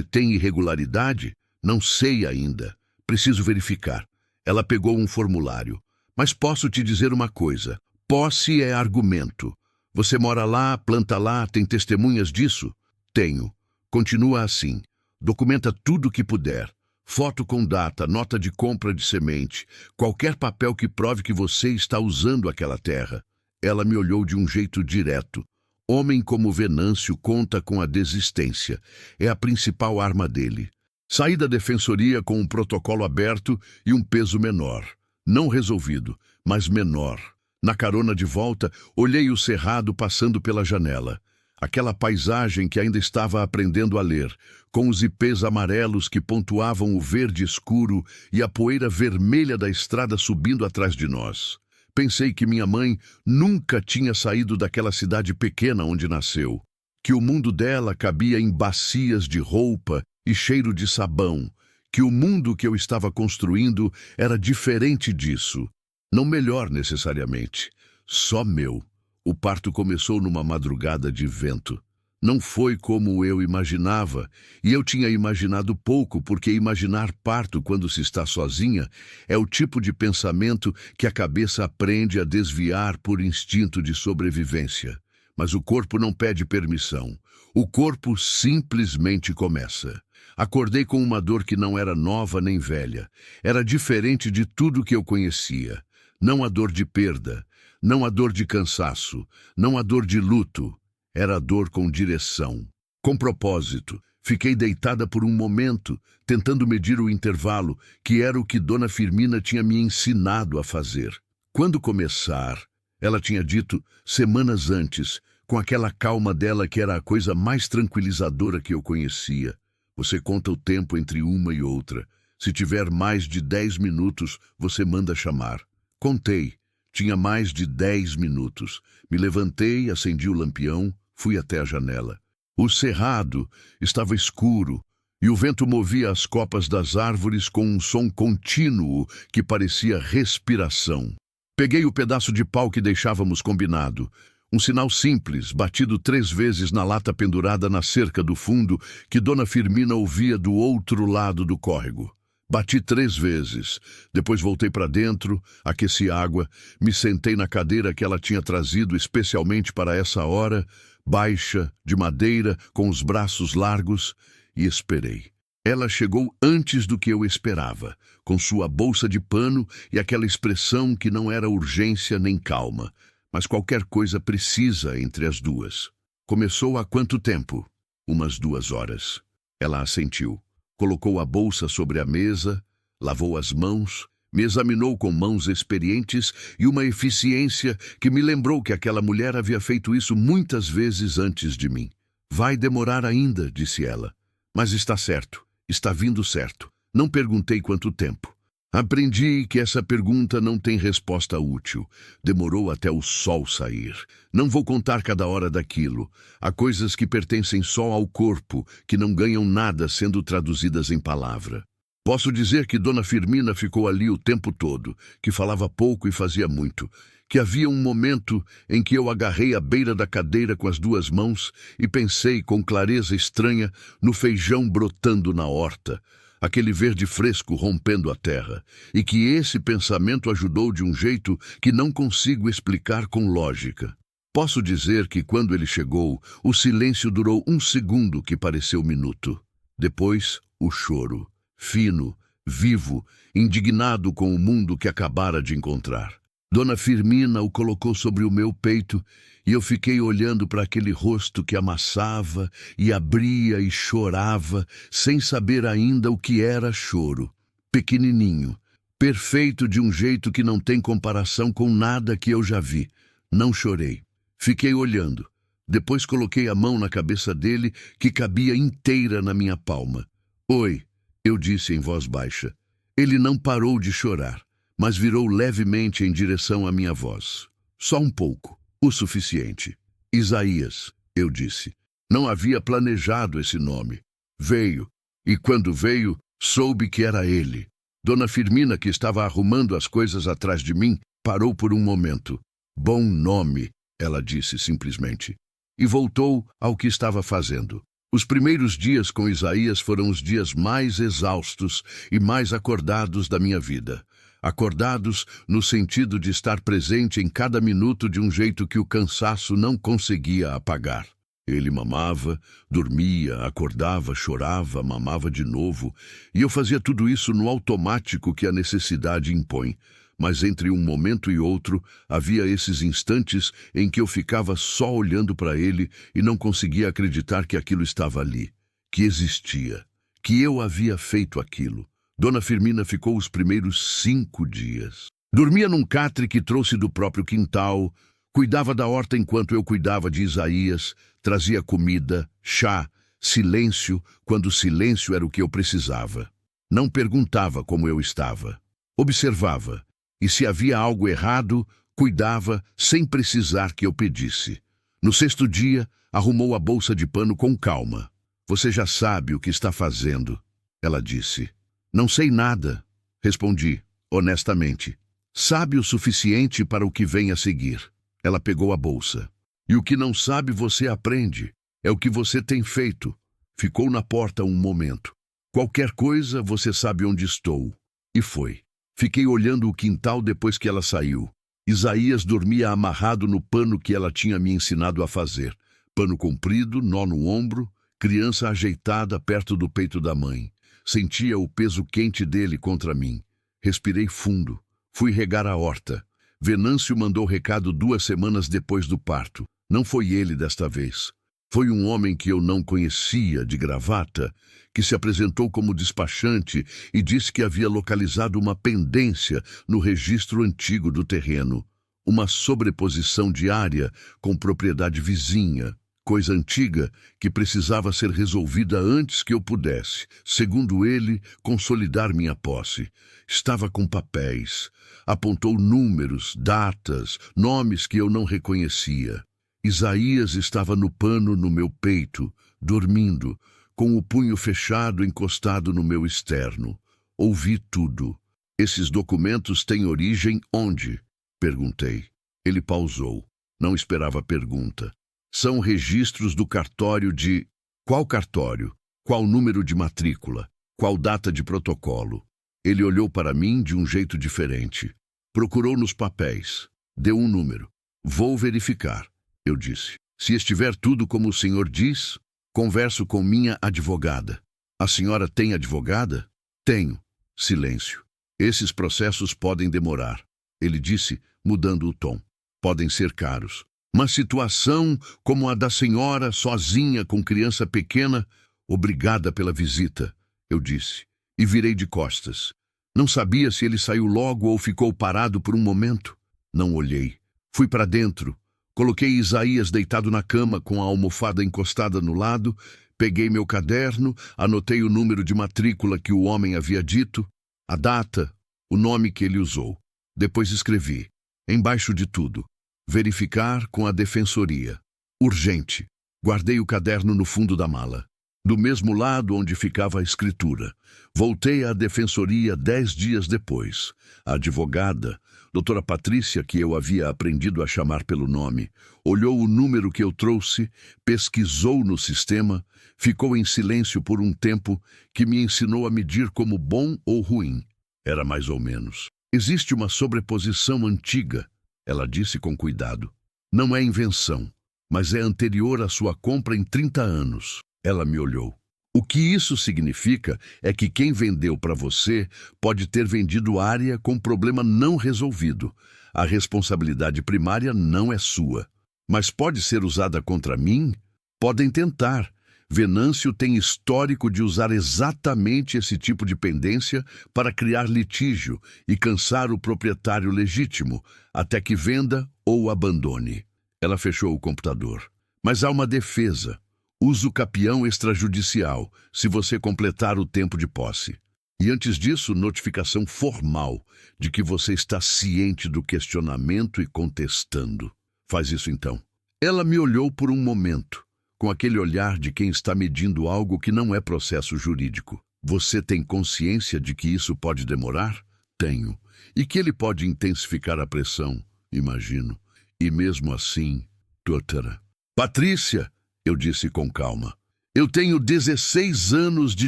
Tem irregularidade? Não sei ainda. Preciso verificar. Ela pegou um formulário. Mas posso te dizer uma coisa. Posse é argumento. Você mora lá, planta lá, tem testemunhas disso? Tenho. Continua assim. Documenta tudo o que puder. Foto com data, nota de compra de semente, qualquer papel que prove que você está usando aquela terra. Ela me olhou de um jeito direto. Homem como Venâncio conta com a desistência. É a principal arma dele. Saí da defensoria com um protocolo aberto e um peso menor. Não resolvido, mas menor. Na carona de volta, olhei o cerrado passando pela janela. Aquela paisagem que ainda estava aprendendo a ler, com os ipês amarelos que pontuavam o verde escuro e a poeira vermelha da estrada subindo atrás de nós. Pensei que minha mãe nunca tinha saído daquela cidade pequena onde nasceu, que o mundo dela cabia em bacias de roupa e cheiro de sabão, que o mundo que eu estava construindo era diferente disso. Não melhor necessariamente, só meu. O parto começou numa madrugada de vento. Não foi como eu imaginava, e eu tinha imaginado pouco, porque imaginar parto quando se está sozinha é o tipo de pensamento que a cabeça aprende a desviar por instinto de sobrevivência. Mas o corpo não pede permissão. O corpo simplesmente começa. Acordei com uma dor que não era nova nem velha. Era diferente de tudo que eu conhecia. Não a dor de perda, não a dor de cansaço, não a dor de luto. Era a dor com direção, com propósito. Fiquei deitada por um momento, tentando medir o intervalo, que era o que Dona Firmina tinha me ensinado a fazer. Quando começar, ela tinha dito semanas antes, com aquela calma dela que era a coisa mais tranquilizadora que eu conhecia. Você conta o tempo entre uma e outra. Se tiver mais de 10 minutos, você manda chamar. Contei. Tinha mais de 10 minutos. Me levantei, acendi o lampião, fui até a janela. O cerrado estava escuro e o vento movia as copas das árvores com um som contínuo que parecia respiração. Peguei o pedaço de pau que deixávamos combinado. Um sinal simples, batido 3 vezes na lata pendurada na cerca do fundo, que Dona Firmina ouvia do outro lado do córrego. Bati 3 vezes. Depois voltei para dentro, aqueci água, me sentei na cadeira que ela tinha trazido especialmente para essa hora, baixa, de madeira, com os braços largos, e esperei. Ela chegou antes do que eu esperava, com sua bolsa de pano e aquela expressão que não era urgência nem calma, mas qualquer coisa precisa entre as duas. Começou há quanto tempo? Umas 2 horas. Ela assentiu. Colocou a bolsa sobre a mesa, lavou as mãos, me examinou com mãos experientes e uma eficiência que me lembrou que aquela mulher havia feito isso muitas vezes antes de mim. Vai demorar ainda, disse ela. Mas está certo, está vindo certo. Não perguntei quanto tempo. Aprendi que essa pergunta não tem resposta útil. Demorou até o sol sair. Não vou contar cada hora daquilo. Há coisas que pertencem só ao corpo, que não ganham nada sendo traduzidas em palavra. Posso dizer que Dona Firmina ficou ali o tempo todo, que falava pouco e fazia muito, que havia um momento em que eu agarrei a beira da cadeira com as 2 mãos e pensei com clareza estranha no feijão brotando na horta, aquele verde fresco rompendo a terra, e que esse pensamento ajudou de um jeito que não consigo explicar com lógica. Posso dizer que quando ele chegou, o silêncio durou 1 segundo que pareceu minuto. Depois, o choro, fino, vivo, indignado com o mundo que acabara de encontrar. Dona Firmina o colocou sobre o meu peito e eu fiquei olhando para aquele rosto que amassava e abria e chorava, sem saber ainda o que era choro. Pequenininho, perfeito de um jeito que não tem comparação com nada que eu já vi. Não chorei. Fiquei olhando. Depois coloquei a mão na cabeça dele, que cabia inteira na minha palma. Oi, eu disse em voz baixa. Ele não parou de chorar, mas virou levemente em direção à minha voz. Só um pouco, o suficiente. Isaías, eu disse. Não havia planejado esse nome. Veio, e quando veio, soube que era ele. Dona Firmina, que estava arrumando as coisas atrás de mim, parou por um momento. Bom nome, ela disse simplesmente. E voltou ao que estava fazendo. Os primeiros dias com Isaías foram os dias mais exaustos e mais acordados da minha vida. Acordados no sentido de estar presente em cada minuto de um jeito que o cansaço não conseguia apagar. Ele mamava, dormia, acordava, chorava, mamava de novo, e eu fazia tudo isso no automático que a necessidade impõe. Mas entre um momento e outro, havia esses instantes em que eu ficava só olhando para ele e não conseguia acreditar que aquilo estava ali, que existia, que eu havia feito aquilo. Dona Firmina ficou os primeiros 5 dias. Dormia num catre que trouxe do próprio quintal, cuidava da horta enquanto eu cuidava de Isaías, trazia comida, chá, silêncio, quando silêncio era o que eu precisava. Não perguntava como eu estava. Observava. E se havia algo errado, cuidava sem precisar que eu pedisse. No 6º dia, arrumou a bolsa de pano com calma. Você já sabe o que está fazendo, ela disse. Não sei nada, respondi, honestamente. Sabe o suficiente para o que vem a seguir. Ela pegou a bolsa. E o que não sabe você aprende. É o que você tem feito. Ficou na porta um momento. Qualquer coisa, você sabe onde estou. E foi. Fiquei olhando o quintal depois que ela saiu. Isaías dormia amarrado no pano que ela tinha me ensinado a fazer. Pano comprido, nó no ombro, criança ajeitada perto do peito da mãe. Sentia o peso quente dele contra mim. Respirei fundo. Fui regar a horta. Venâncio mandou recado 2 semanas depois do parto. Não foi ele desta vez. Foi um homem que eu não conhecia, de gravata, que se apresentou como despachante e disse que havia localizado uma pendência no registro antigo do terreno. Uma sobreposição de área com propriedade vizinha, coisa antiga que precisava ser resolvida antes que eu pudesse, segundo ele, consolidar minha posse. Estava com papéis. Apontou números, datas, nomes que eu não reconhecia. Isaías estava no pano no meu peito, dormindo, com o punho fechado encostado no meu externo. Ouvi tudo. Esses documentos têm origem onde? Perguntei. Ele pausou. Não esperava a pergunta. São registros do cartório de... Qual cartório? Qual número de matrícula? Qual data de protocolo? Ele olhou para mim de um jeito diferente. Procurou nos papéis. Deu um número. Vou verificar, eu disse. Se estiver tudo como o senhor diz, converso com minha advogada. A senhora tem advogada? Tenho. Silêncio. Esses processos podem demorar, ele disse, mudando o tom. Podem ser caros. Uma situação como a da senhora, sozinha com criança pequena, obrigada pela visita, eu disse, e virei de costas. Não sabia se ele saiu logo ou ficou parado por um momento. Não olhei. Fui para dentro. Coloquei Isaías deitado na cama com a almofada encostada no lado, peguei meu caderno, anotei o número de matrícula que o homem havia dito, a data, o nome que ele usou. Depois escrevi, embaixo de tudo, verificar com a defensoria. Urgente. Guardei o caderno no fundo da mala, do mesmo lado onde ficava a escritura. Voltei à defensoria 10 dias depois. A advogada, doutora Patrícia, que eu havia aprendido a chamar pelo nome, olhou o número que eu trouxe, pesquisou no sistema, ficou em silêncio por um tempo que me ensinou a medir como bom ou ruim. Era mais ou menos. Existe uma sobreposição antiga, ela disse com cuidado. Não é invenção, mas é anterior à sua compra em 30 anos. Ela me olhou. O que isso significa é que quem vendeu para você pode ter vendido área com problema não resolvido. A responsabilidade primária não é sua. Mas pode ser usada contra mim? Podem tentar. Venâncio tem histórico de usar exatamente esse tipo de pendência para criar litígio e cansar o proprietário legítimo, até que venda ou abandone. Ela fechou o computador. Mas há uma defesa. Uso capião extrajudicial, se você completar o tempo de posse. E antes disso, notificação formal de que você está ciente do questionamento e contestando. Faz isso então. Ela me olhou por um momento, com aquele olhar de quem está medindo algo que não é processo jurídico. Você tem consciência de que isso pode demorar? Tenho. E que ele pode intensificar a pressão, imagino. E mesmo assim, doutora. Patrícia! Eu disse com calma. Eu tenho 16 anos de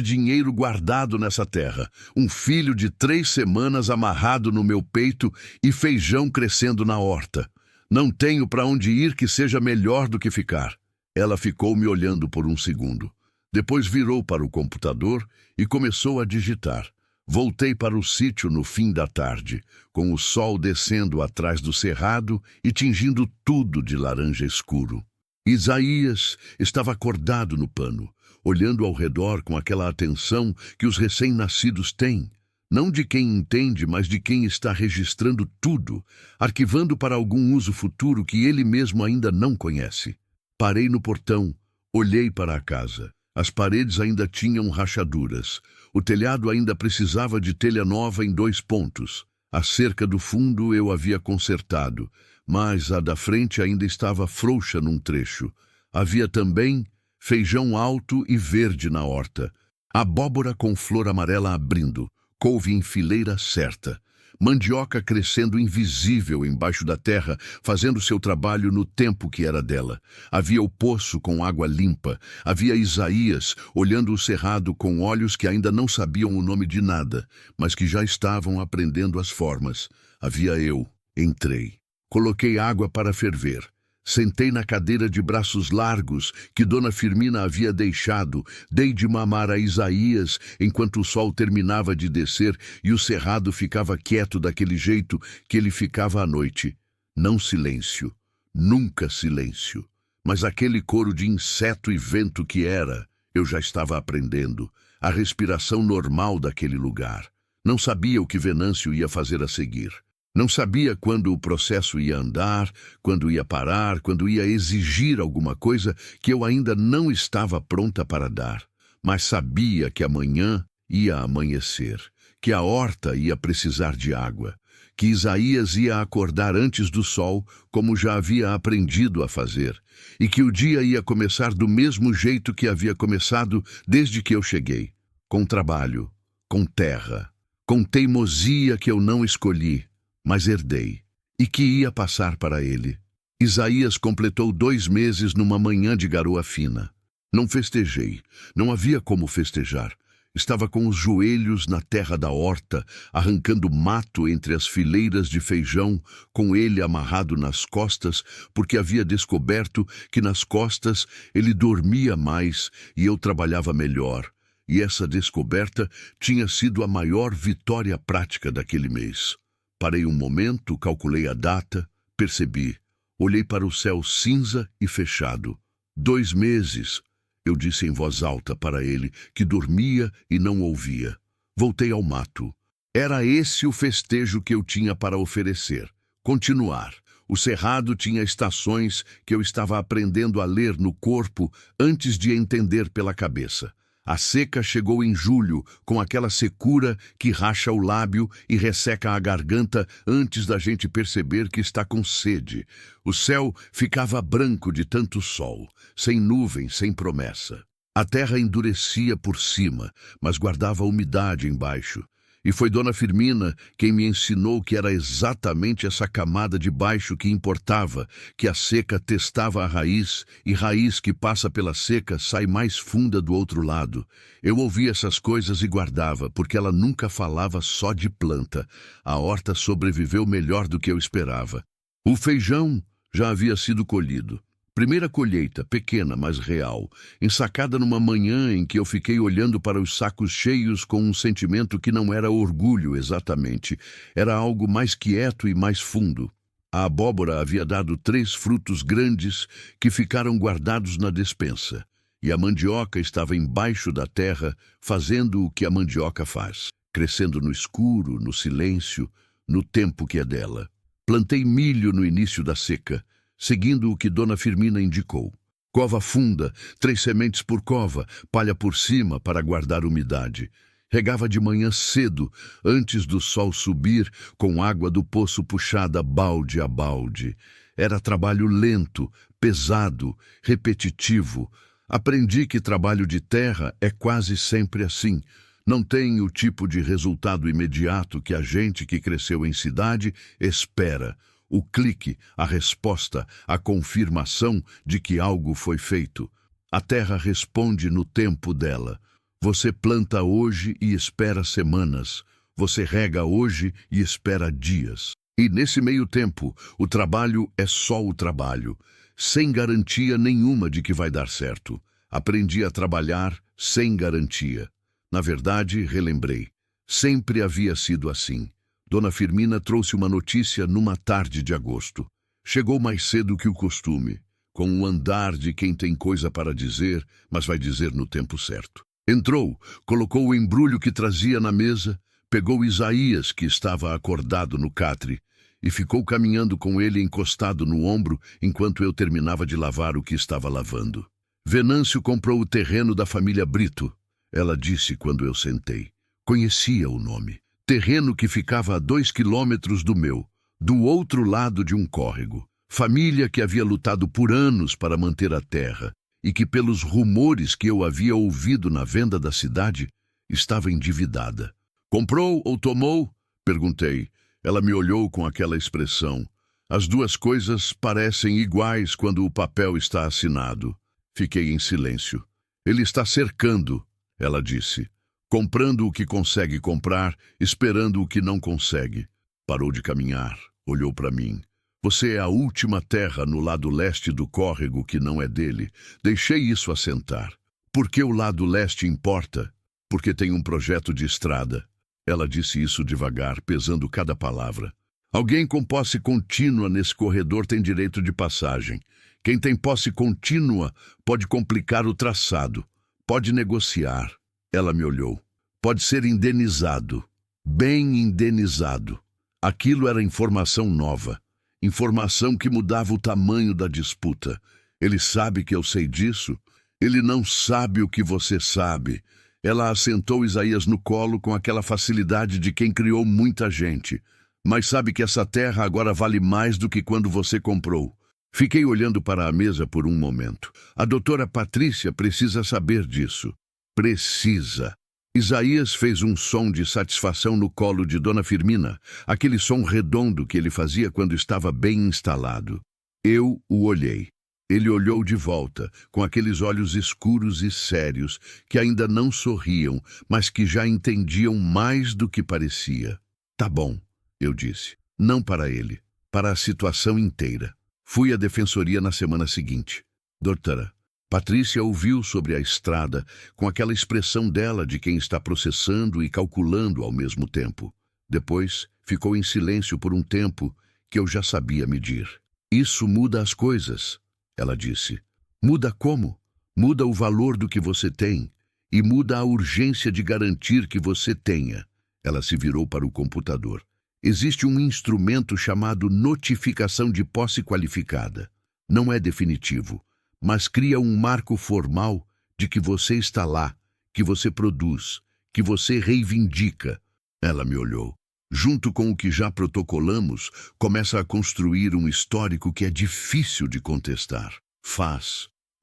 dinheiro guardado nessa terra, um filho de 3 semanas amarrado no meu peito e feijão crescendo na horta. Não tenho para onde ir que seja melhor do que ficar. Ela ficou me olhando por um segundo. Depois virou para o computador e começou a digitar. Voltei para o sítio no fim da tarde, com o sol descendo atrás do cerrado e tingindo tudo de laranja escuro. Isaías estava acordado no pano, olhando ao redor com aquela atenção que os recém-nascidos têm, não de quem entende, mas de quem está registrando tudo, arquivando para algum uso futuro que ele mesmo ainda não conhece. Parei no portão, olhei para a casa. As paredes ainda tinham rachaduras, o telhado ainda precisava de telha nova em 2 pontos. A cerca do fundo eu havia consertado, mas a da frente ainda estava frouxa num trecho. Havia também feijão alto e verde na horta, abóbora com flor amarela abrindo, couve em fileira certa, mandioca crescendo invisível embaixo da terra, fazendo seu trabalho no tempo que era dela. Havia o poço com água limpa, havia Isaías olhando o cerrado com olhos que ainda não sabiam o nome de nada, mas que já estavam aprendendo as formas. Havia eu. Entrei. Coloquei água para ferver. Sentei na cadeira de braços largos que Dona Firmina havia deixado. Dei de mamar a Isaías enquanto o sol terminava de descer e o cerrado ficava quieto daquele jeito que ele ficava à noite. Não silêncio. Nunca silêncio. Mas aquele coro de inseto e vento que era, eu já estava aprendendo. A respiração normal daquele lugar. Não sabia o que Venâncio ia fazer a seguir. Não sabia quando o processo ia andar, quando ia parar, quando ia exigir alguma coisa que eu ainda não estava pronta para dar. Mas sabia que amanhã ia amanhecer, que a horta ia precisar de água, que Isaías ia acordar antes do sol, como já havia aprendido a fazer, e que o dia ia começar do mesmo jeito que havia começado desde que eu cheguei, com trabalho, com terra, com teimosia que eu não escolhi, mas herdei, e que ia passar para ele. Isaías completou 2 meses numa manhã de garoa fina. Não festejei, não havia como festejar. Estava com os joelhos na terra da horta, arrancando mato entre as fileiras de feijão, com ele amarrado nas costas, porque havia descoberto que nas costas ele dormia mais e eu trabalhava melhor. E essa descoberta tinha sido a maior vitória prática daquele mês. Parei um momento, calculei a data, percebi. Olhei para o céu cinza e fechado. 2 meses, eu disse em voz alta para ele, que dormia e não ouvia. Voltei ao mato. Era esse o festejo que eu tinha para oferecer. Continuar. O cerrado tinha estações que eu estava aprendendo a ler no corpo antes de entender pela cabeça. A seca chegou em julho, com aquela secura que racha o lábio e resseca a garganta antes da gente perceber que está com sede. O céu ficava branco de tanto sol, sem nuvens, sem promessa. A terra endurecia por cima, mas guardava umidade embaixo. E foi Dona Firmina quem me ensinou que era exatamente essa camada de baixo que importava, que a seca testava a raiz, e raiz que passa pela seca sai mais funda do outro lado. Eu ouvia essas coisas e guardava, porque ela nunca falava só de planta. A horta sobreviveu melhor do que eu esperava. O feijão já havia sido colhido. Primeira colheita, pequena, mas real, ensacada numa manhã em que eu fiquei olhando para os sacos cheios com um sentimento que não era orgulho exatamente, era algo mais quieto e mais fundo. A abóbora havia dado 3 frutos grandes que ficaram guardados na despensa, e a mandioca estava embaixo da terra, fazendo o que a mandioca faz, crescendo no escuro, no silêncio, no tempo que é dela. Plantei milho no início da seca, seguindo o que Dona Firmina indicou. Cova funda, 3 sementes por cova, palha por cima para guardar umidade. Regava de manhã cedo, antes do sol subir, com água do poço puxada balde a balde. Era trabalho lento, pesado, repetitivo. Aprendi que trabalho de terra é quase sempre assim. Não tem o tipo de resultado imediato que a gente que cresceu em cidade espera. O clique, a resposta, a confirmação de que algo foi feito. A terra responde no tempo dela. Você planta hoje e espera semanas. Você rega hoje e espera dias. E nesse meio tempo, o trabalho é só o trabalho, sem garantia nenhuma de que vai dar certo. Aprendi a trabalhar sem garantia. Na verdade, relembrei. Sempre havia sido assim. Dona Firmina trouxe uma notícia numa tarde de agosto. Chegou mais cedo que o costume, com o andar de quem tem coisa para dizer, mas vai dizer no tempo certo. Entrou, colocou o embrulho que trazia na mesa, pegou Isaías, que estava acordado no catre, e ficou caminhando com ele encostado no ombro enquanto eu terminava de lavar o que estava lavando. Venâncio comprou o terreno da família Brito, ela disse quando eu sentei. Conhecia o nome. Terreno que ficava a 2 quilômetros do meu, do outro lado de um córrego. Família que havia lutado por anos para manter a terra e que, pelos rumores que eu havia ouvido na venda da cidade, estava endividada. Comprou ou tomou? Perguntei. Ela me olhou com aquela expressão. As duas coisas parecem iguais quando o papel está assinado. Fiquei em silêncio. Ele está cercando, ela disse. Comprando o que consegue comprar, esperando o que não consegue. Parou de caminhar, olhou para mim. Você é a última terra no lado leste do córrego que não é dele. Deixei isso assentar. Por que o lado leste importa? Porque tem um projeto de estrada. Ela disse isso devagar, pesando cada palavra. Alguém com posse contínua nesse corredor tem direito de passagem. Quem tem posse contínua pode complicar o traçado, pode negociar. Ela me olhou. Pode ser indenizado, bem indenizado. Aquilo era informação nova, informação que mudava o tamanho da disputa. Ele sabe que eu sei disso? Ele não sabe o que você sabe. Ela assentou Isaías no colo com aquela facilidade de quem criou muita gente. Mas sabe que essa terra agora vale mais do que quando você comprou. Fiquei olhando para a mesa por um momento. A doutora Patrícia precisa saber disso. Precisa. Isaías fez um som de satisfação no colo de Dona Firmina, aquele som redondo que ele fazia quando estava bem instalado. Eu o olhei. Ele olhou de volta, com aqueles olhos escuros e sérios, que ainda não sorriam, mas que já entendiam mais do que parecia. Tá bom, eu disse. Não para ele, para a situação inteira. Fui à defensoria na semana seguinte. Doutora, Patrícia ouviu sobre a estrada, com aquela expressão dela de quem está processando e calculando ao mesmo tempo. Depois, ficou em silêncio por um tempo que eu já sabia medir. Isso muda as coisas, ela disse. Muda como? Muda o valor do que você tem e muda a urgência de garantir que você tenha. Ela se virou para o computador. Existe um instrumento chamado notificação de posse qualificada. Não é definitivo, mas cria um marco formal de que você está lá, que você produz, que você reivindica. Ela me olhou. Junto com o que já protocolamos, começa a construir um histórico que é difícil de contestar.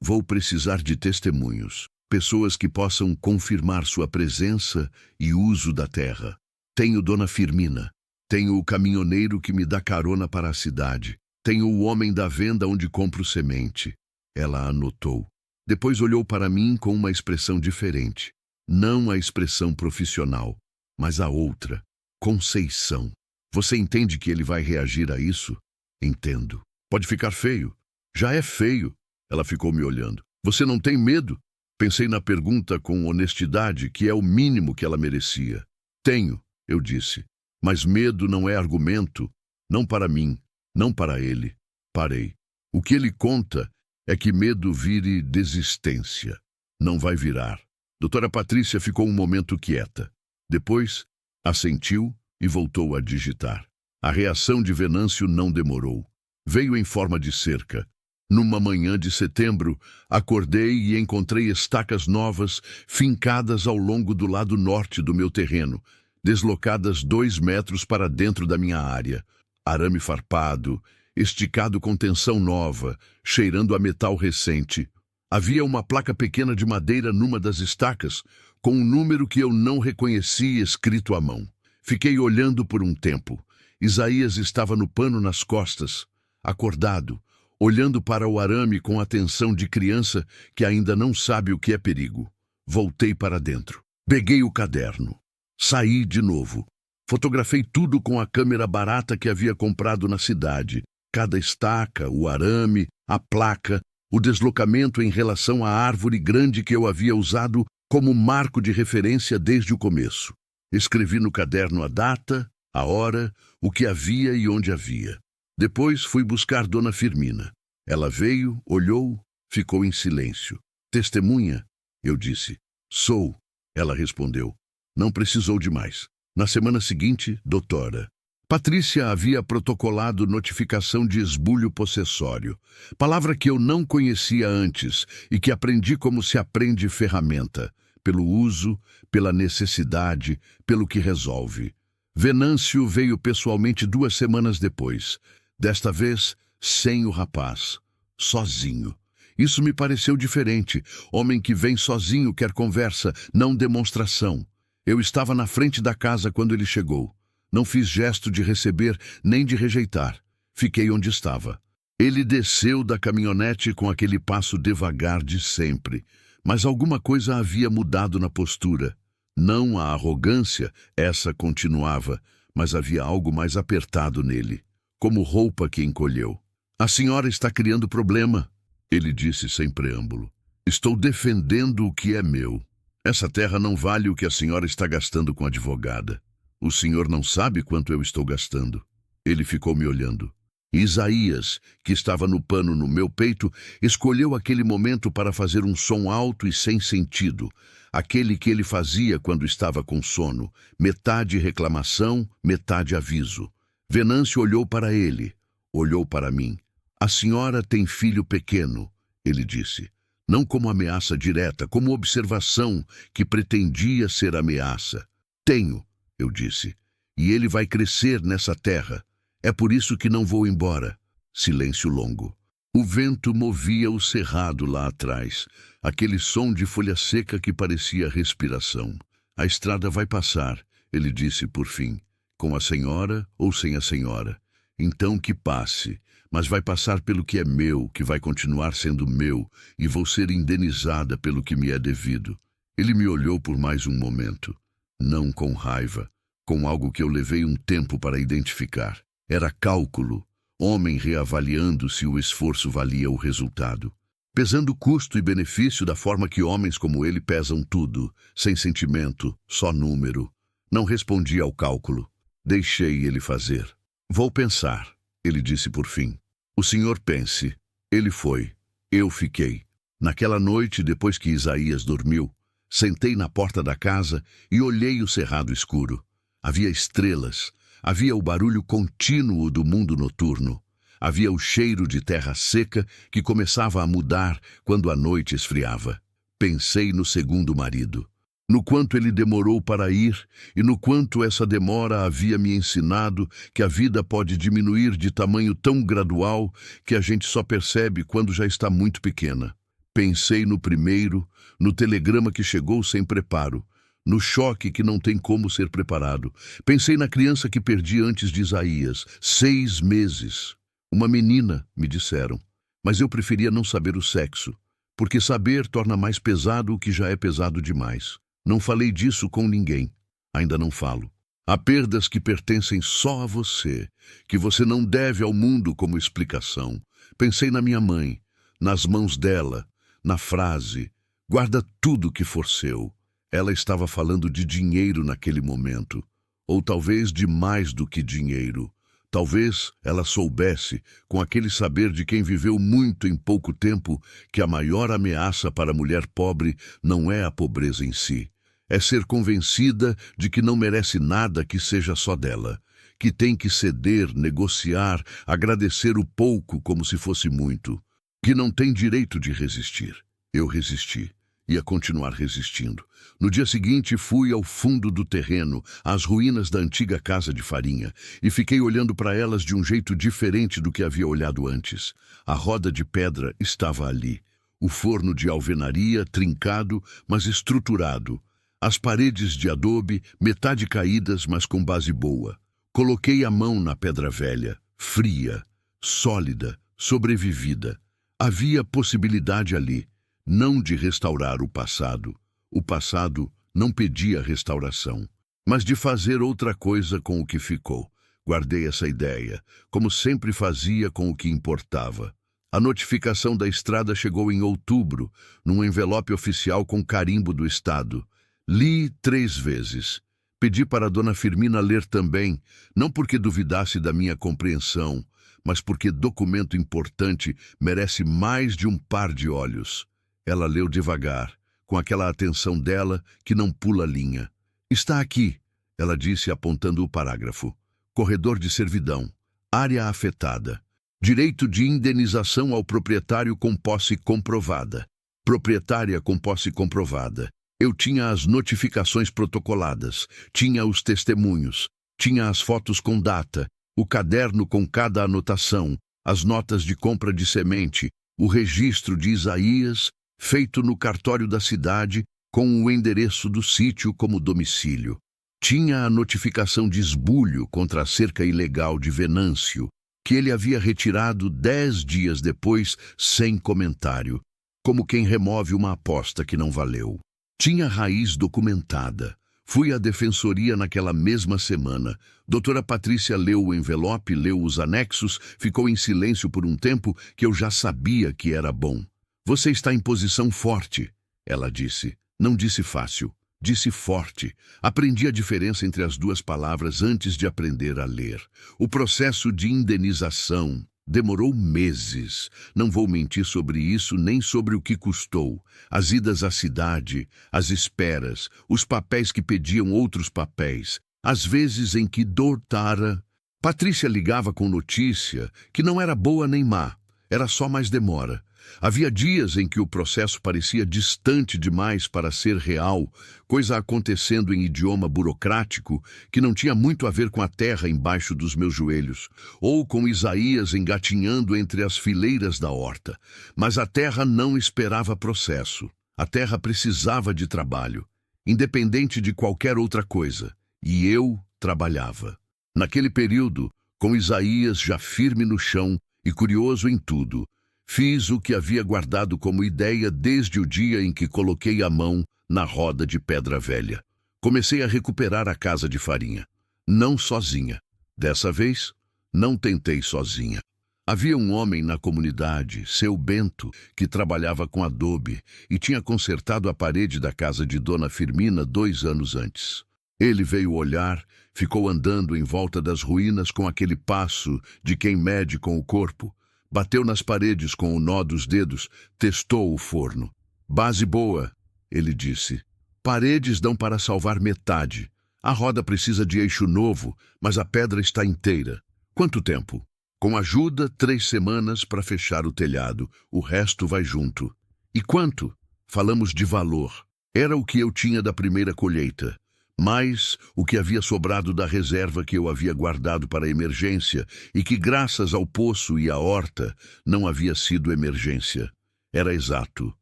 Vou precisar de testemunhos, pessoas que possam confirmar sua presença e uso da terra. Tenho Dona Firmina. Tenho o caminhoneiro que me dá carona para a cidade. Tenho o homem da venda onde compro semente. Ela anotou. Depois olhou para mim com uma expressão diferente. Não a expressão profissional, mas a outra. Conceição. Você entende que ele vai reagir a isso? Entendo. Pode ficar feio. Já é feio. Ela ficou me olhando. Você não tem medo? Pensei na pergunta com honestidade, que é o mínimo que ela merecia. Tenho, eu disse. Mas medo não é argumento, não para mim, não para ele. Parei. O que ele conta é que medo vire desistência. Não vai virar. Doutora Patrícia ficou um momento quieta. Depois, assentiu e voltou a digitar. A reação de Venâncio não demorou. Veio em forma de cerca. Numa manhã de setembro, acordei e encontrei estacas novas fincadas ao longo do lado norte do meu terreno, deslocadas 2 metros para dentro da minha área. Arame farpado, esticado com tensão nova, cheirando a metal recente. Havia uma placa pequena de madeira numa das estacas, com um número que eu não reconheci escrito à mão. Fiquei olhando por um tempo. Isaías estava no pano nas costas, acordado, olhando para o arame com atenção de criança que ainda não sabe o que é perigo. Voltei para dentro. Peguei o caderno. Saí de novo. Fotografei tudo com a câmera barata que havia comprado na cidade. Cada estaca, o arame, a placa, o deslocamento em relação à árvore grande que eu havia usado como marco de referência desde o começo. Escrevi no caderno a data, a hora, o que havia e onde havia. Depois fui buscar Dona Firmina. Ela veio, olhou, ficou em silêncio. Testemunha? Eu disse. Sou. Ela respondeu. Não precisou de mais. Na semana seguinte, doutora. Patrícia havia protocolado notificação de esbulho possessório, palavra que eu não conhecia antes e que aprendi como se aprende ferramenta, pelo uso, pela necessidade, pelo que resolve. Venâncio veio pessoalmente 2 semanas depois, desta vez sem o rapaz, sozinho. Isso me pareceu diferente. Homem que vem sozinho quer conversa, não demonstração. Eu estava na frente da casa quando ele chegou. Não fiz gesto de receber nem de rejeitar. Fiquei onde estava. Ele desceu da caminhonete com aquele passo devagar de sempre, mas alguma coisa havia mudado na postura. Não a arrogância, essa continuava, mas havia algo mais apertado nele, como roupa que encolheu. A senhora está criando problema, ele disse sem preâmbulo. Estou defendendo o que é meu. Essa terra não vale o que a senhora está gastando com a advogada. O senhor não sabe quanto eu estou gastando. Ele ficou me olhando. Isaías, que estava no pano no meu peito, escolheu aquele momento para fazer um som alto e sem sentido, aquele que ele fazia quando estava com sono, metade reclamação, metade aviso. Venâncio olhou para ele, olhou para mim. A senhora tem filho pequeno, ele disse. Não como ameaça direta, como observação que pretendia ser ameaça. Tenho, eu disse, e ele vai crescer nessa terra. É por isso que não vou embora. Silêncio longo. O vento movia o cerrado lá atrás, aquele som de folha seca que parecia respiração. A estrada vai passar, ele disse por fim, com a senhora ou sem a senhora. Então que passe, mas vai passar pelo que é meu, que vai continuar sendo meu, e vou ser indenizada pelo que me é devido. Ele me olhou por mais um momento, não com raiva, com algo que eu levei um tempo para identificar. Era cálculo, homem reavaliando se o esforço valia o resultado. Pesando custo e benefício da forma que homens como ele pesam tudo, sem sentimento, só número. Não respondi ao cálculo. Deixei ele fazer. Vou pensar, ele disse por fim. O senhor pense. Ele foi. Eu fiquei. Naquela noite, depois que Isaías dormiu, sentei na porta da casa e olhei o cerrado escuro. Havia estrelas, havia o barulho contínuo do mundo noturno. Havia o cheiro de terra seca que começava a mudar quando a noite esfriava. Pensei no segundo marido, no quanto ele demorou para ir e no quanto essa demora havia me ensinado que a vida pode diminuir de tamanho tão gradual que a gente só percebe quando já está muito pequena. Pensei no primeiro, no telegrama que chegou sem preparo, no choque que não tem como ser preparado. Pensei na criança que perdi antes de Isaías, 6 meses. Uma menina, me disseram, mas eu preferia não saber o sexo, porque saber torna mais pesado o que já é pesado demais. Não falei disso com ninguém, ainda não falo. Há perdas que pertencem só a você, que você não deve ao mundo como explicação. Pensei na minha mãe, nas mãos dela, na frase, guarda tudo que for seu. Ela estava falando de dinheiro naquele momento, ou talvez de mais do que dinheiro. Talvez ela soubesse, com aquele saber de quem viveu muito em pouco tempo, que a maior ameaça para a mulher pobre não é a pobreza em si. É ser convencida de que não merece nada que seja só dela, que tem que ceder, negociar, agradecer o pouco como se fosse muito, que não tem direito de resistir. Eu resisti. Ia continuar resistindo. No dia seguinte, fui ao fundo do terreno, às ruínas da antiga casa de farinha, e fiquei olhando para elas de um jeito diferente do que havia olhado antes. A roda de pedra estava ali. O forno de alvenaria, trincado, mas estruturado. As paredes de adobe, metade caídas, mas com base boa. Coloquei a mão na pedra velha, fria, sólida, sobrevivida. Havia possibilidade ali. Não de restaurar o passado. O passado não pedia restauração, mas de fazer outra coisa com o que ficou. Guardei essa ideia, como sempre fazia com o que importava. A notificação da estrada chegou em outubro, num envelope oficial com carimbo do Estado. Li 3 vezes. Pedi para Dona Firmina ler também, não porque duvidasse da minha compreensão, mas porque documento importante merece mais de um par de olhos. Ela leu devagar, com aquela atenção dela que não pula linha. Está aqui, ela disse apontando o parágrafo. Corredor de servidão. Área afetada. Direito de indenização ao proprietário com posse comprovada. Proprietária com posse comprovada. Eu tinha as notificações protocoladas, tinha os testemunhos, tinha as fotos com data, o caderno com cada anotação, as notas de compra de semente, o registro de Isaías, feito no cartório da cidade, com o endereço do sítio como domicílio. Tinha a notificação de esbulho contra a cerca ilegal de Venâncio, que ele havia retirado 10 dias depois, sem comentário, como quem remove uma aposta que não valeu. Tinha raiz documentada. Fui à defensoria naquela mesma semana. Doutora Patrícia leu o envelope, leu os anexos, ficou em silêncio por um tempo que eu já sabia que era bom. Você está em posição forte, ela disse. Não disse fácil, disse forte. Aprendi a diferença entre as duas palavras antes de aprender a ler. O processo de indenização demorou meses. Não vou mentir sobre isso nem sobre o que custou. As idas à cidade, as esperas, os papéis que pediam outros papéis, as vezes em que Dortara... Patrícia ligava com notícia que não era boa nem má, era só mais demora. Havia dias em que o processo parecia distante demais para ser real, coisa acontecendo em idioma burocrático que não tinha muito a ver com a terra embaixo dos meus joelhos, ou com Isaías engatinhando entre as fileiras da horta. Mas a terra não esperava processo. A terra precisava de trabalho, independente de qualquer outra coisa, e eu trabalhava. Naquele período, com Isaías já firme no chão, E curioso em tudo, fiz o que havia guardado como ideia desde o dia em que coloquei a mão na roda de pedra velha. Comecei a recuperar a casa de farinha. Não sozinha. Dessa vez, não tentei sozinha. Havia um homem na comunidade, seu Bento, que trabalhava com adobe e tinha consertado a parede da casa de Dona Firmina 2 anos antes. Ele veio olhar, ficou andando em volta das ruínas com aquele passo de quem mede com o corpo, bateu nas paredes com o nó dos dedos, testou o forno. Base boa, ele disse. Paredes dão para salvar metade. A roda precisa de eixo novo, mas a pedra está inteira. Quanto tempo? Com ajuda, 3 semanas para fechar o telhado. O resto vai junto. E quanto? Falamos de valor. Era o que eu tinha da primeira colheita, mais o que havia sobrado da reserva que eu havia guardado para emergência e que, graças ao poço e à horta, não havia sido emergência. Era exato.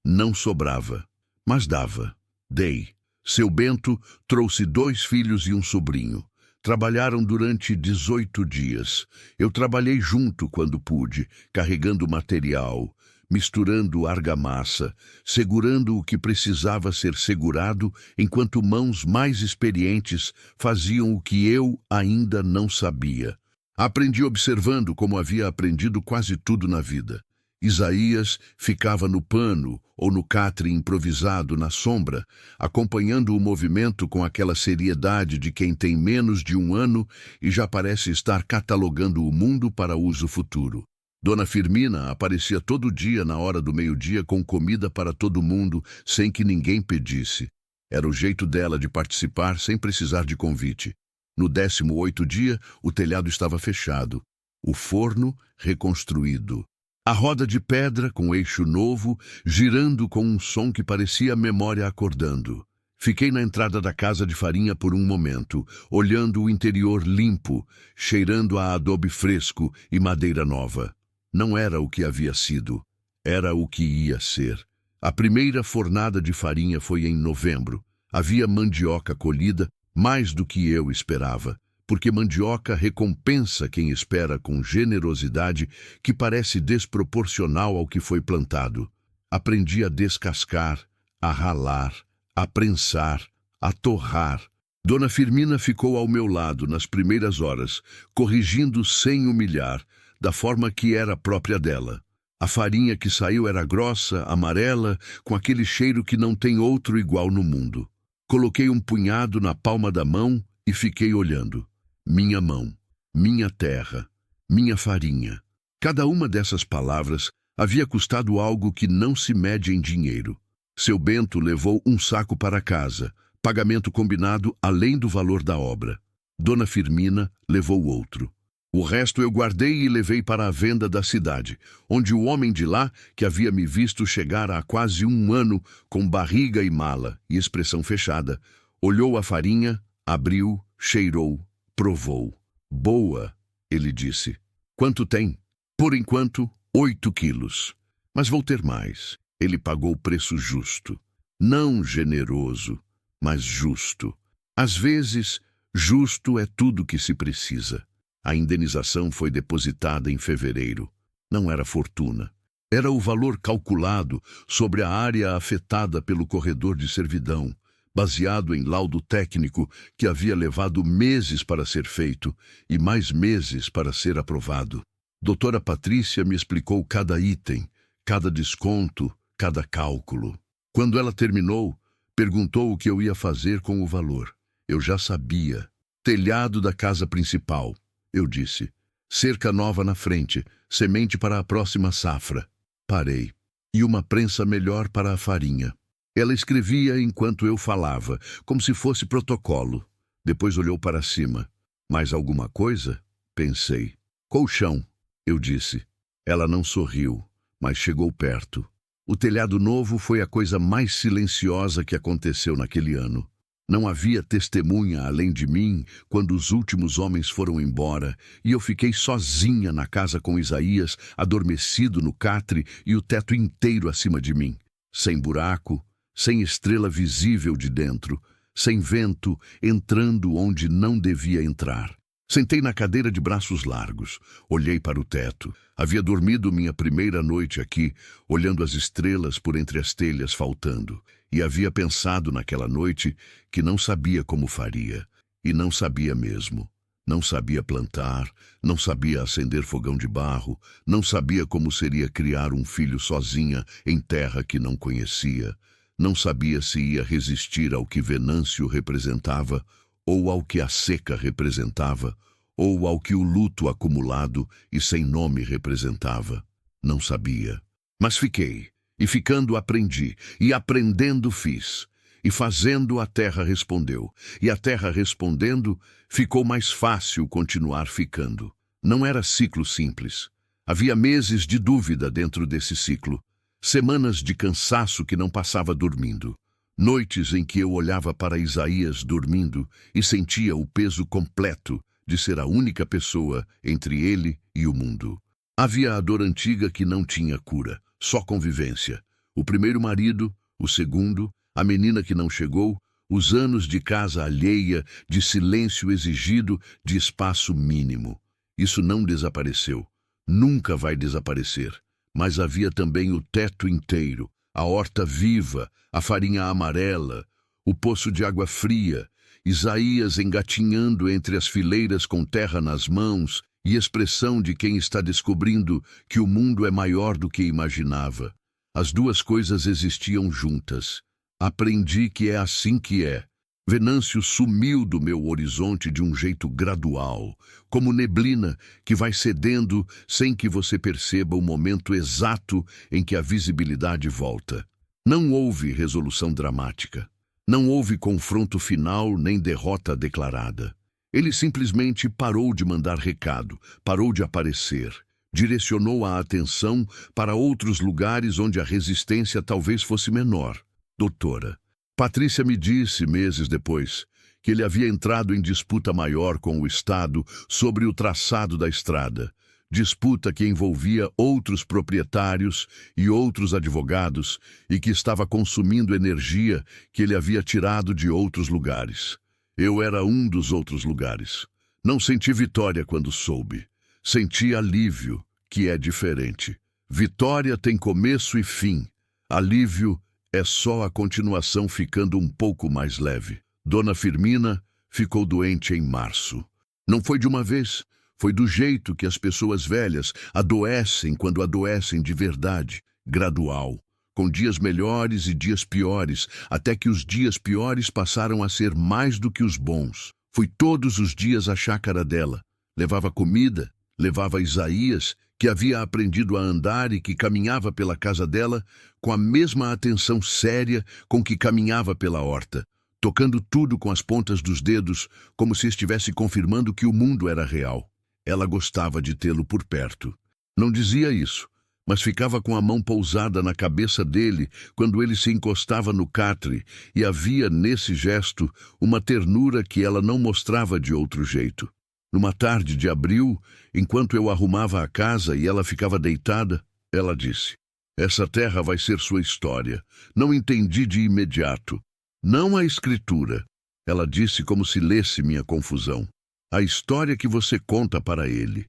Não sobrava, mas dava. Dei. Seu Bento trouxe 2 filhos e um sobrinho. Trabalharam durante 18 dias. Eu trabalhei junto quando pude, carregando material, misturando argamassa, segurando o que precisava ser segurado, enquanto mãos mais experientes faziam o que eu ainda não sabia. Aprendi observando como havia aprendido quase tudo na vida. Isaías ficava no pano ou no catre improvisado na sombra, acompanhando o movimento com aquela seriedade de quem tem menos de 1 ano e já parece estar catalogando o mundo para uso futuro. Dona Firmina aparecia todo dia na hora do meio-dia com comida para todo mundo, sem que ninguém pedisse. Era o jeito dela de participar sem precisar de convite. No 18º dia, o telhado estava fechado, o forno reconstruído. A roda de pedra, com eixo novo, girando com um som que parecia a memória acordando. Fiquei na entrada da casa de farinha por um momento, olhando o interior limpo, cheirando a adobe fresco e madeira nova. Não era o que havia sido, era o que ia ser. A primeira fornada de farinha foi em novembro. Havia mandioca colhida, mais do que eu esperava, porque mandioca recompensa quem espera com generosidade que parece desproporcional ao que foi plantado. Aprendi a descascar, a ralar, a prensar, a torrar. Dona Firmina ficou ao meu lado nas primeiras horas, corrigindo sem humilhar, da forma que era própria dela. A farinha que saiu era grossa, amarela, com aquele cheiro que não tem outro igual no mundo. Coloquei um punhado na palma da mão e fiquei olhando. Minha mão, minha terra, minha farinha. Cada uma dessas palavras havia custado algo que não se mede em dinheiro. Seu Bento levou um saco para casa, pagamento combinado além do valor da obra. Dona Firmina levou outro. O resto eu guardei e levei para a venda da cidade, onde o homem de lá, que havia me visto chegar há quase 1 ano, com barriga e mala e expressão fechada, olhou a farinha, abriu, cheirou, provou. Boa, ele disse. Quanto tem? Por enquanto, 8 quilos. Mas vou ter mais. Ele pagou o preço justo. Não generoso, mas justo. Às vezes, justo é tudo que se precisa. A indenização foi depositada em fevereiro. Não era fortuna. Era o valor calculado sobre a área afetada pelo corredor de servidão, baseado em laudo técnico que havia levado meses para ser feito e mais meses para ser aprovado. Doutora Patrícia me explicou cada item, cada desconto, cada cálculo. Quando ela terminou, perguntou o que eu ia fazer com o valor. Eu já sabia. Telhado da casa principal. Eu disse. Cerca nova na frente, semente para a próxima safra. Parei. E uma prensa melhor para a farinha. Ela escrevia enquanto eu falava, como se fosse protocolo. Depois olhou para cima. Mais alguma coisa? Pensei. Colchão, eu disse. Ela não sorriu, mas chegou perto. O telhado novo foi a coisa mais silenciosa que aconteceu naquele ano. Não havia testemunha além de mim quando os últimos homens foram embora e eu fiquei sozinha na casa com Isaías, adormecido no catre e o teto inteiro acima de mim. Sem buraco, sem estrela visível de dentro, sem vento entrando onde não devia entrar. Sentei na cadeira de braços largos, olhei para o teto. Havia dormido minha primeira noite aqui, olhando as estrelas por entre as telhas faltando. E havia pensado naquela noite que não sabia como faria. E não sabia mesmo. Não sabia plantar, não sabia acender fogão de barro, não sabia como seria criar um filho sozinha em terra que não conhecia. Não sabia se ia resistir ao que Venâncio representava, ou ao que a seca representava, ou ao que o luto acumulado e sem nome representava. Não sabia. Mas fiquei, e ficando aprendi, e aprendendo fiz. E fazendo a terra respondeu, e a terra respondendo, ficou mais fácil continuar ficando. Não era ciclo simples. Havia meses de dúvida dentro desse ciclo, semanas de cansaço que não passava dormindo, noites em que eu olhava para Isaías dormindo e sentia o peso completo de ser a única pessoa entre ele e o mundo. Havia a dor antiga que não tinha cura, só convivência. O primeiro marido, o segundo, a menina que não chegou, os anos de casa alheia, de silêncio exigido, de espaço mínimo. Isso não desapareceu. Nunca vai desaparecer. Mas havia também o teto inteiro, a horta viva, a farinha amarela, o poço de água fria, Isaías engatinhando entre as fileiras com terra nas mãos e expressão de quem está descobrindo que o mundo é maior do que imaginava. As duas coisas existiam juntas. Aprendi que é assim que é. Venâncio sumiu do meu horizonte de um jeito gradual, como neblina que vai cedendo sem que você perceba o momento exato em que a visibilidade volta. Não houve resolução dramática. Não houve confronto final nem derrota declarada. Ele simplesmente parou de mandar recado, parou de aparecer, direcionou a atenção para outros lugares onde a resistência talvez fosse menor. Doutora, Patrícia me disse, meses depois, que ele havia entrado em disputa maior com o Estado sobre o traçado da estrada, disputa que envolvia outros proprietários e outros advogados e que estava consumindo energia que ele havia tirado de outros lugares. Eu era um dos outros lugares. Não senti vitória quando soube. Senti alívio, que é diferente. Vitória tem começo e fim. Alívio é só a continuação ficando um pouco mais leve. Dona Firmina ficou doente em março. Não foi de uma vez, foi do jeito que as pessoas velhas adoecem quando adoecem de verdade, gradual, com dias melhores e dias piores, até que os dias piores passaram a ser mais do que os bons. Fui todos os dias à chácara dela. Levava comida, levava Isaías, que havia aprendido a andar e que caminhava pela casa dela com a mesma atenção séria com que caminhava pela horta, tocando tudo com as pontas dos dedos, como se estivesse confirmando que o mundo era real. Ela gostava de tê-lo por perto. Não dizia isso, mas ficava com a mão pousada na cabeça dele quando ele se encostava no catre, e havia nesse gesto uma ternura que ela não mostrava de outro jeito. Numa tarde de abril, enquanto eu arrumava a casa e ela ficava deitada, ela disse: "Essa terra vai ser sua história." Não entendi de imediato. "Não a escritura." Ela disse como se lesse minha confusão. "A história que você conta para ele."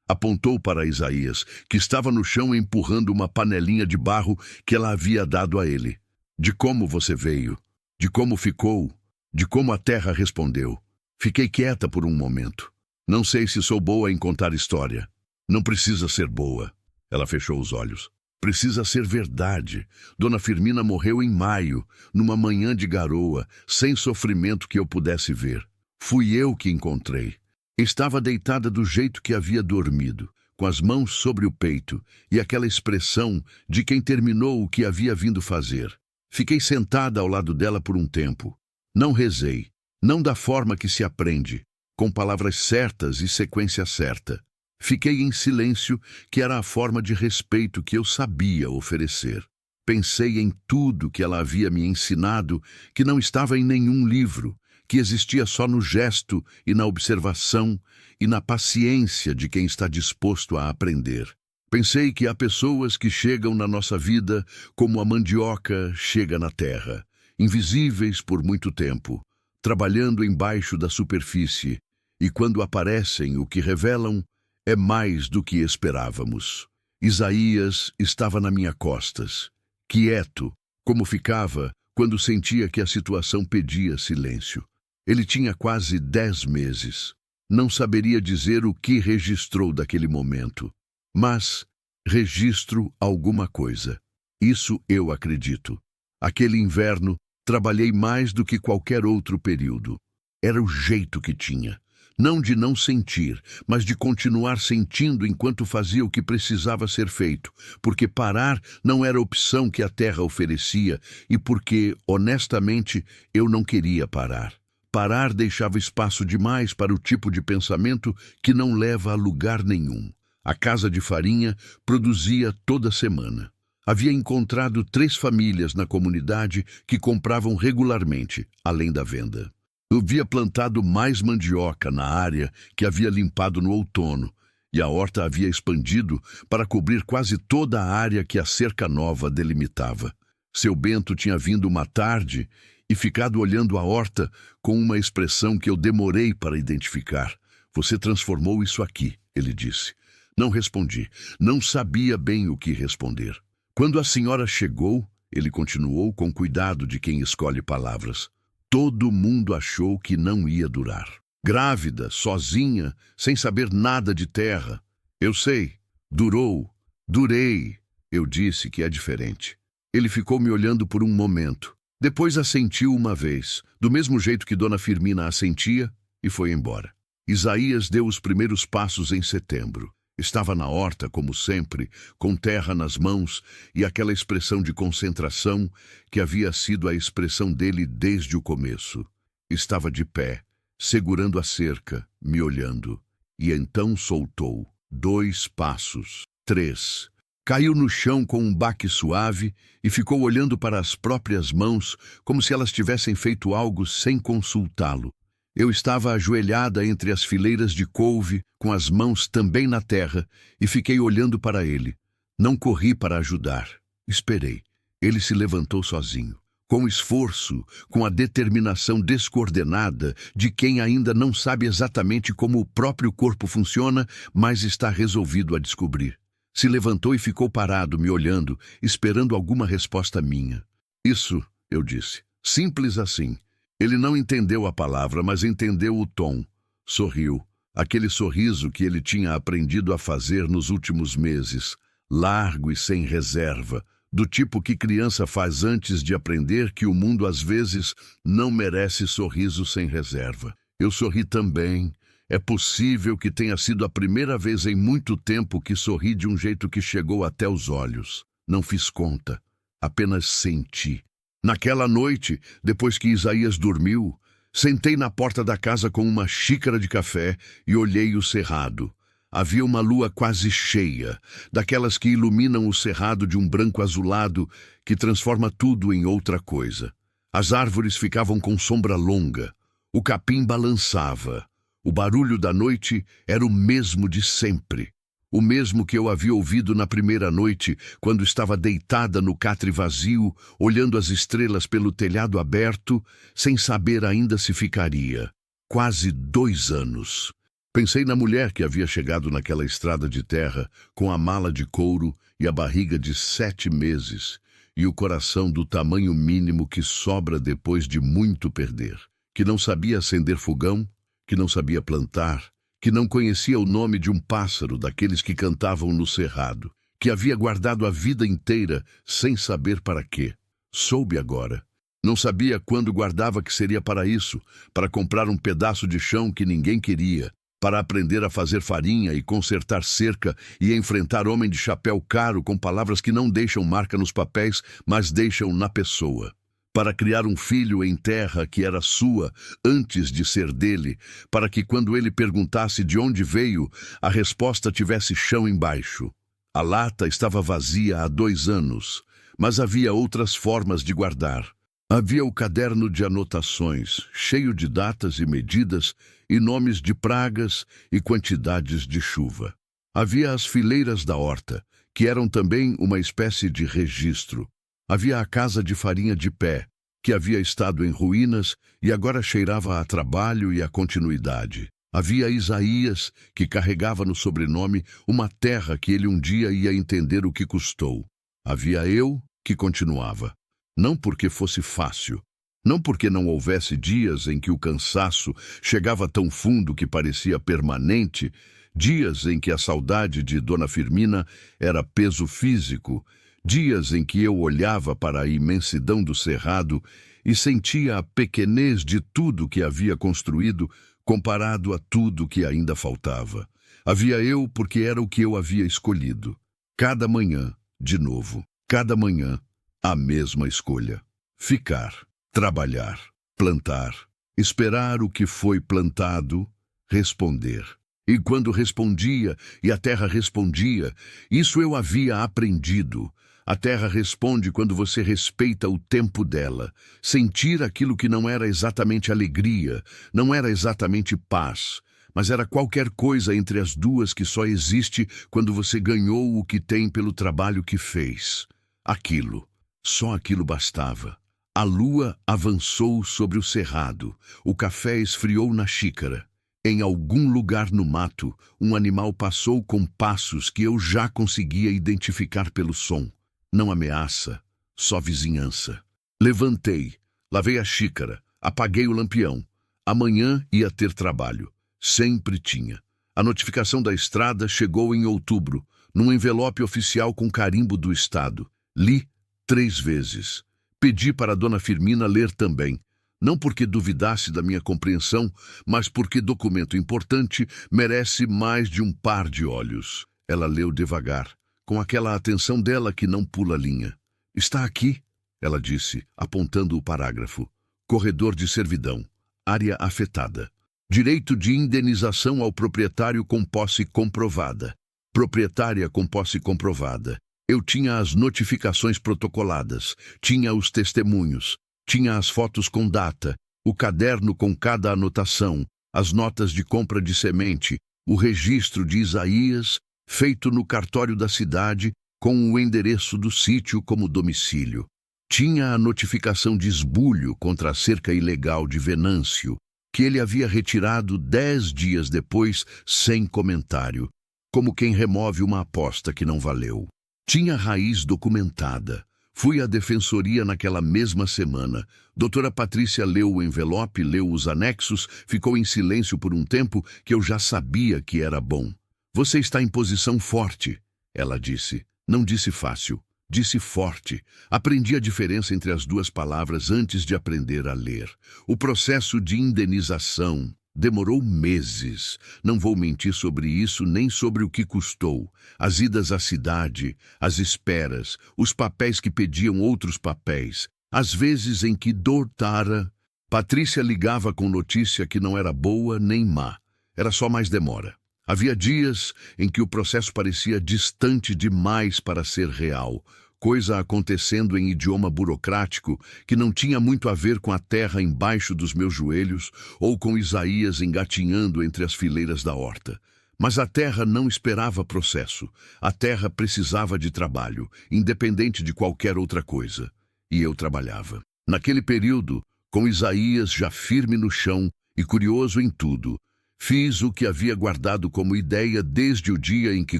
Apontou para Isaías, que estava no chão empurrando uma panelinha de barro que ela havia dado a ele. "De como você veio, de como ficou, de como a terra respondeu." Fiquei quieta por um momento. "Não sei se sou boa em contar história." "Não precisa ser boa." Ela fechou os olhos. "Precisa ser verdade. Dona Firmina morreu em maio, numa manhã de garoa, sem sofrimento que eu pudesse ver. Fui eu que encontrei. Estava deitada do jeito que havia dormido, com as mãos sobre o peito e aquela expressão de quem terminou o que havia vindo fazer. Fiquei sentada ao lado dela por um tempo. Não rezei, não da forma que se aprende, com palavras certas e sequência certa. Fiquei em silêncio, que era a forma de respeito que eu sabia oferecer. Pensei em tudo que ela havia me ensinado, que não estava em nenhum livro, que existia só no gesto e na observação e na paciência de quem está disposto a aprender. Pensei que há pessoas que chegam na nossa vida como a mandioca chega na terra, invisíveis por muito tempo, trabalhando embaixo da superfície, e quando aparecem, o que revelam é mais do que esperávamos. Isaías estava nas minhas costas, quieto, como ficava quando sentia que a situação pedia silêncio. Ele tinha quase 10 meses. Não saberia dizer o que registrou daquele momento, mas registro alguma coisa. Isso eu acredito. Aquele inverno, trabalhei mais do que qualquer outro período. Era o jeito que tinha. Não de não sentir, mas de continuar sentindo enquanto fazia o que precisava ser feito, porque parar não era a opção que a terra oferecia e porque, honestamente, eu não queria parar. Parar deixava espaço demais para o tipo de pensamento que não leva a lugar nenhum. A casa de farinha produzia toda semana. Havia encontrado 3 famílias na comunidade que compravam regularmente, além da venda. Eu havia plantado mais mandioca na área que havia limpado no outono, e a horta havia expandido para cobrir quase toda a área que a cerca nova delimitava. Seu Bento tinha vindo uma tarde e ficado olhando a horta com uma expressão que eu demorei para identificar. Você transformou isso aqui, ele disse. Não respondi. Não sabia bem o que responder. Quando a senhora chegou, ele continuou com cuidado de quem escolhe palavras. Todo mundo achou que não ia durar. Grávida, sozinha, sem saber nada de terra. Eu sei. Durou. Durei. Eu disse que é diferente. Ele ficou me olhando por um momento. Depois assentiu uma vez, do mesmo jeito que Dona Firmina assentia, e foi embora. Isaías deu os primeiros passos em setembro. Estava na horta, como sempre, com terra nas mãos e aquela expressão de concentração que havia sido a expressão dele desde o começo. Estava de pé, segurando a cerca, me olhando. E então soltou. 2 passos. 3. Caiu no chão com um baque suave e ficou olhando para as próprias mãos como se elas tivessem feito algo sem consultá-lo. Eu estava ajoelhada entre as fileiras de couve, com as mãos também na terra, e fiquei olhando para ele. Não corri para ajudar. Esperei. Ele se levantou sozinho. Com esforço, com a determinação descoordenada de quem ainda não sabe exatamente como o próprio corpo funciona, mas está resolvido a descobrir. Se levantou e ficou parado, me olhando, esperando alguma resposta minha. Isso, eu disse. Simples assim. Ele não entendeu a palavra, mas entendeu o tom. Sorriu. Aquele sorriso que ele tinha aprendido a fazer nos últimos meses, largo e sem reserva, do tipo que criança faz antes de aprender que o mundo às vezes não merece sorriso sem reserva. Eu sorri também. É possível que tenha sido a primeira vez em muito tempo que sorri de um jeito que chegou até os olhos. Não fiz conta, apenas senti. Naquela noite, depois que Isaías dormiu, sentei na porta da casa com uma xícara de café e olhei o cerrado. Havia uma lua quase cheia, daquelas que iluminam o cerrado de um branco azulado que transforma tudo em outra coisa. As árvores ficavam com sombra longa, o capim balançava. O barulho da noite era o mesmo de sempre. O mesmo que eu havia ouvido na primeira noite, quando estava deitada no catre vazio, olhando as estrelas pelo telhado aberto, sem saber ainda se ficaria. Quase 2 anos. Pensei na mulher que havia chegado naquela estrada de terra, com a mala de couro e a barriga de 7 meses, e o coração do tamanho mínimo que sobra depois de muito perder, que não sabia acender fogão, que não sabia plantar, que não conhecia o nome de um pássaro daqueles que cantavam no cerrado, que havia guardado a vida inteira sem saber para quê. Soube agora. Não sabia quando guardava que seria para isso, para comprar um pedaço de chão que ninguém queria, para aprender a fazer farinha e consertar cerca e enfrentar homem de chapéu caro com palavras que não deixam marca nos papéis, mas deixam na pessoa. Para criar um filho em terra que era sua antes de ser dele, para que quando ele perguntasse de onde veio, a resposta tivesse chão embaixo. A lata estava vazia há 2 anos, mas havia outras formas de guardar. Havia o caderno de anotações, cheio de datas e medidas, e nomes de pragas e quantidades de chuva. Havia as fileiras da horta, que eram também uma espécie de registro. Havia a casa de farinha de pé, que havia estado em ruínas e agora cheirava a trabalho e a continuidade. Havia Isaías, que carregava no sobrenome uma terra que ele um dia ia entender o que custou. Havia eu, que continuava. Não porque fosse fácil, não porque não houvesse dias em que o cansaço chegava tão fundo que parecia permanente, dias em que a saudade de Dona Firmina era peso físico, dias em que eu olhava para a imensidão do cerrado e sentia a pequenez de tudo que havia construído comparado a tudo que ainda faltava. Havia eu porque era o que eu havia escolhido. Cada manhã, de novo, cada manhã, a mesma escolha. Ficar, trabalhar, plantar, esperar o que foi plantado, responder. E quando respondia, e a terra respondia, isso eu havia aprendido. A terra responde quando você respeita o tempo dela. Sentir aquilo que não era exatamente alegria, não era exatamente paz, mas era qualquer coisa entre as duas que só existe quando você ganhou o que tem pelo trabalho que fez. Aquilo, só aquilo bastava. A lua avançou sobre o cerrado, o café esfriou na xícara. Em algum lugar no mato, um animal passou com passos que eu já conseguia identificar pelo som. Não ameaça, só vizinhança. Levantei, lavei a xícara, apaguei o lampião. Amanhã ia ter trabalho. Sempre tinha. A notificação da estrada chegou em outubro, num envelope oficial com carimbo do estado. Li 3 vezes. Pedi para a Dona Firmina ler também. Não porque duvidasse da minha compreensão, mas porque documento importante merece mais de um par de olhos. Ela leu devagar, com aquela atenção dela que não pula linha. Está aqui, ela disse, apontando o parágrafo. Corredor de servidão. Área afetada. Direito de indenização ao proprietário com posse comprovada. Proprietária com posse comprovada. Eu tinha as notificações protocoladas, tinha os testemunhos, tinha as fotos com data, o caderno com cada anotação, as notas de compra de semente, o registro de Isaías, feito no cartório da cidade, com o endereço do sítio como domicílio. Tinha a notificação de esbulho contra a cerca ilegal de Venâncio, que ele havia retirado 10 dias depois, sem comentário, como quem remove uma aposta que não valeu. Tinha raiz documentada. Fui à defensoria naquela mesma semana. Doutora Patrícia leu o envelope, leu os anexos, ficou em silêncio por um tempo que eu já sabia que era bom. Você está em posição forte, ela disse. Não disse fácil, disse forte. Aprendi a diferença entre as duas palavras antes de aprender a ler. O processo de indenização demorou meses. Não vou mentir sobre isso nem sobre o que custou. As idas à cidade, as esperas, os papéis que pediam outros papéis. Às vezes em que Dortara, Patrícia ligava com notícia que não era boa nem má. Era só mais demora. Havia dias em que o processo parecia distante demais para ser real. Coisa acontecendo em idioma burocrático que não tinha muito a ver com a terra embaixo dos meus joelhos ou com Isaías engatinhando entre as fileiras da horta. Mas a terra não esperava processo. A terra precisava de trabalho, independente de qualquer outra coisa. E eu trabalhava. Naquele período, com Isaías já firme no chão e curioso em tudo, fiz o que havia guardado como ideia desde o dia em que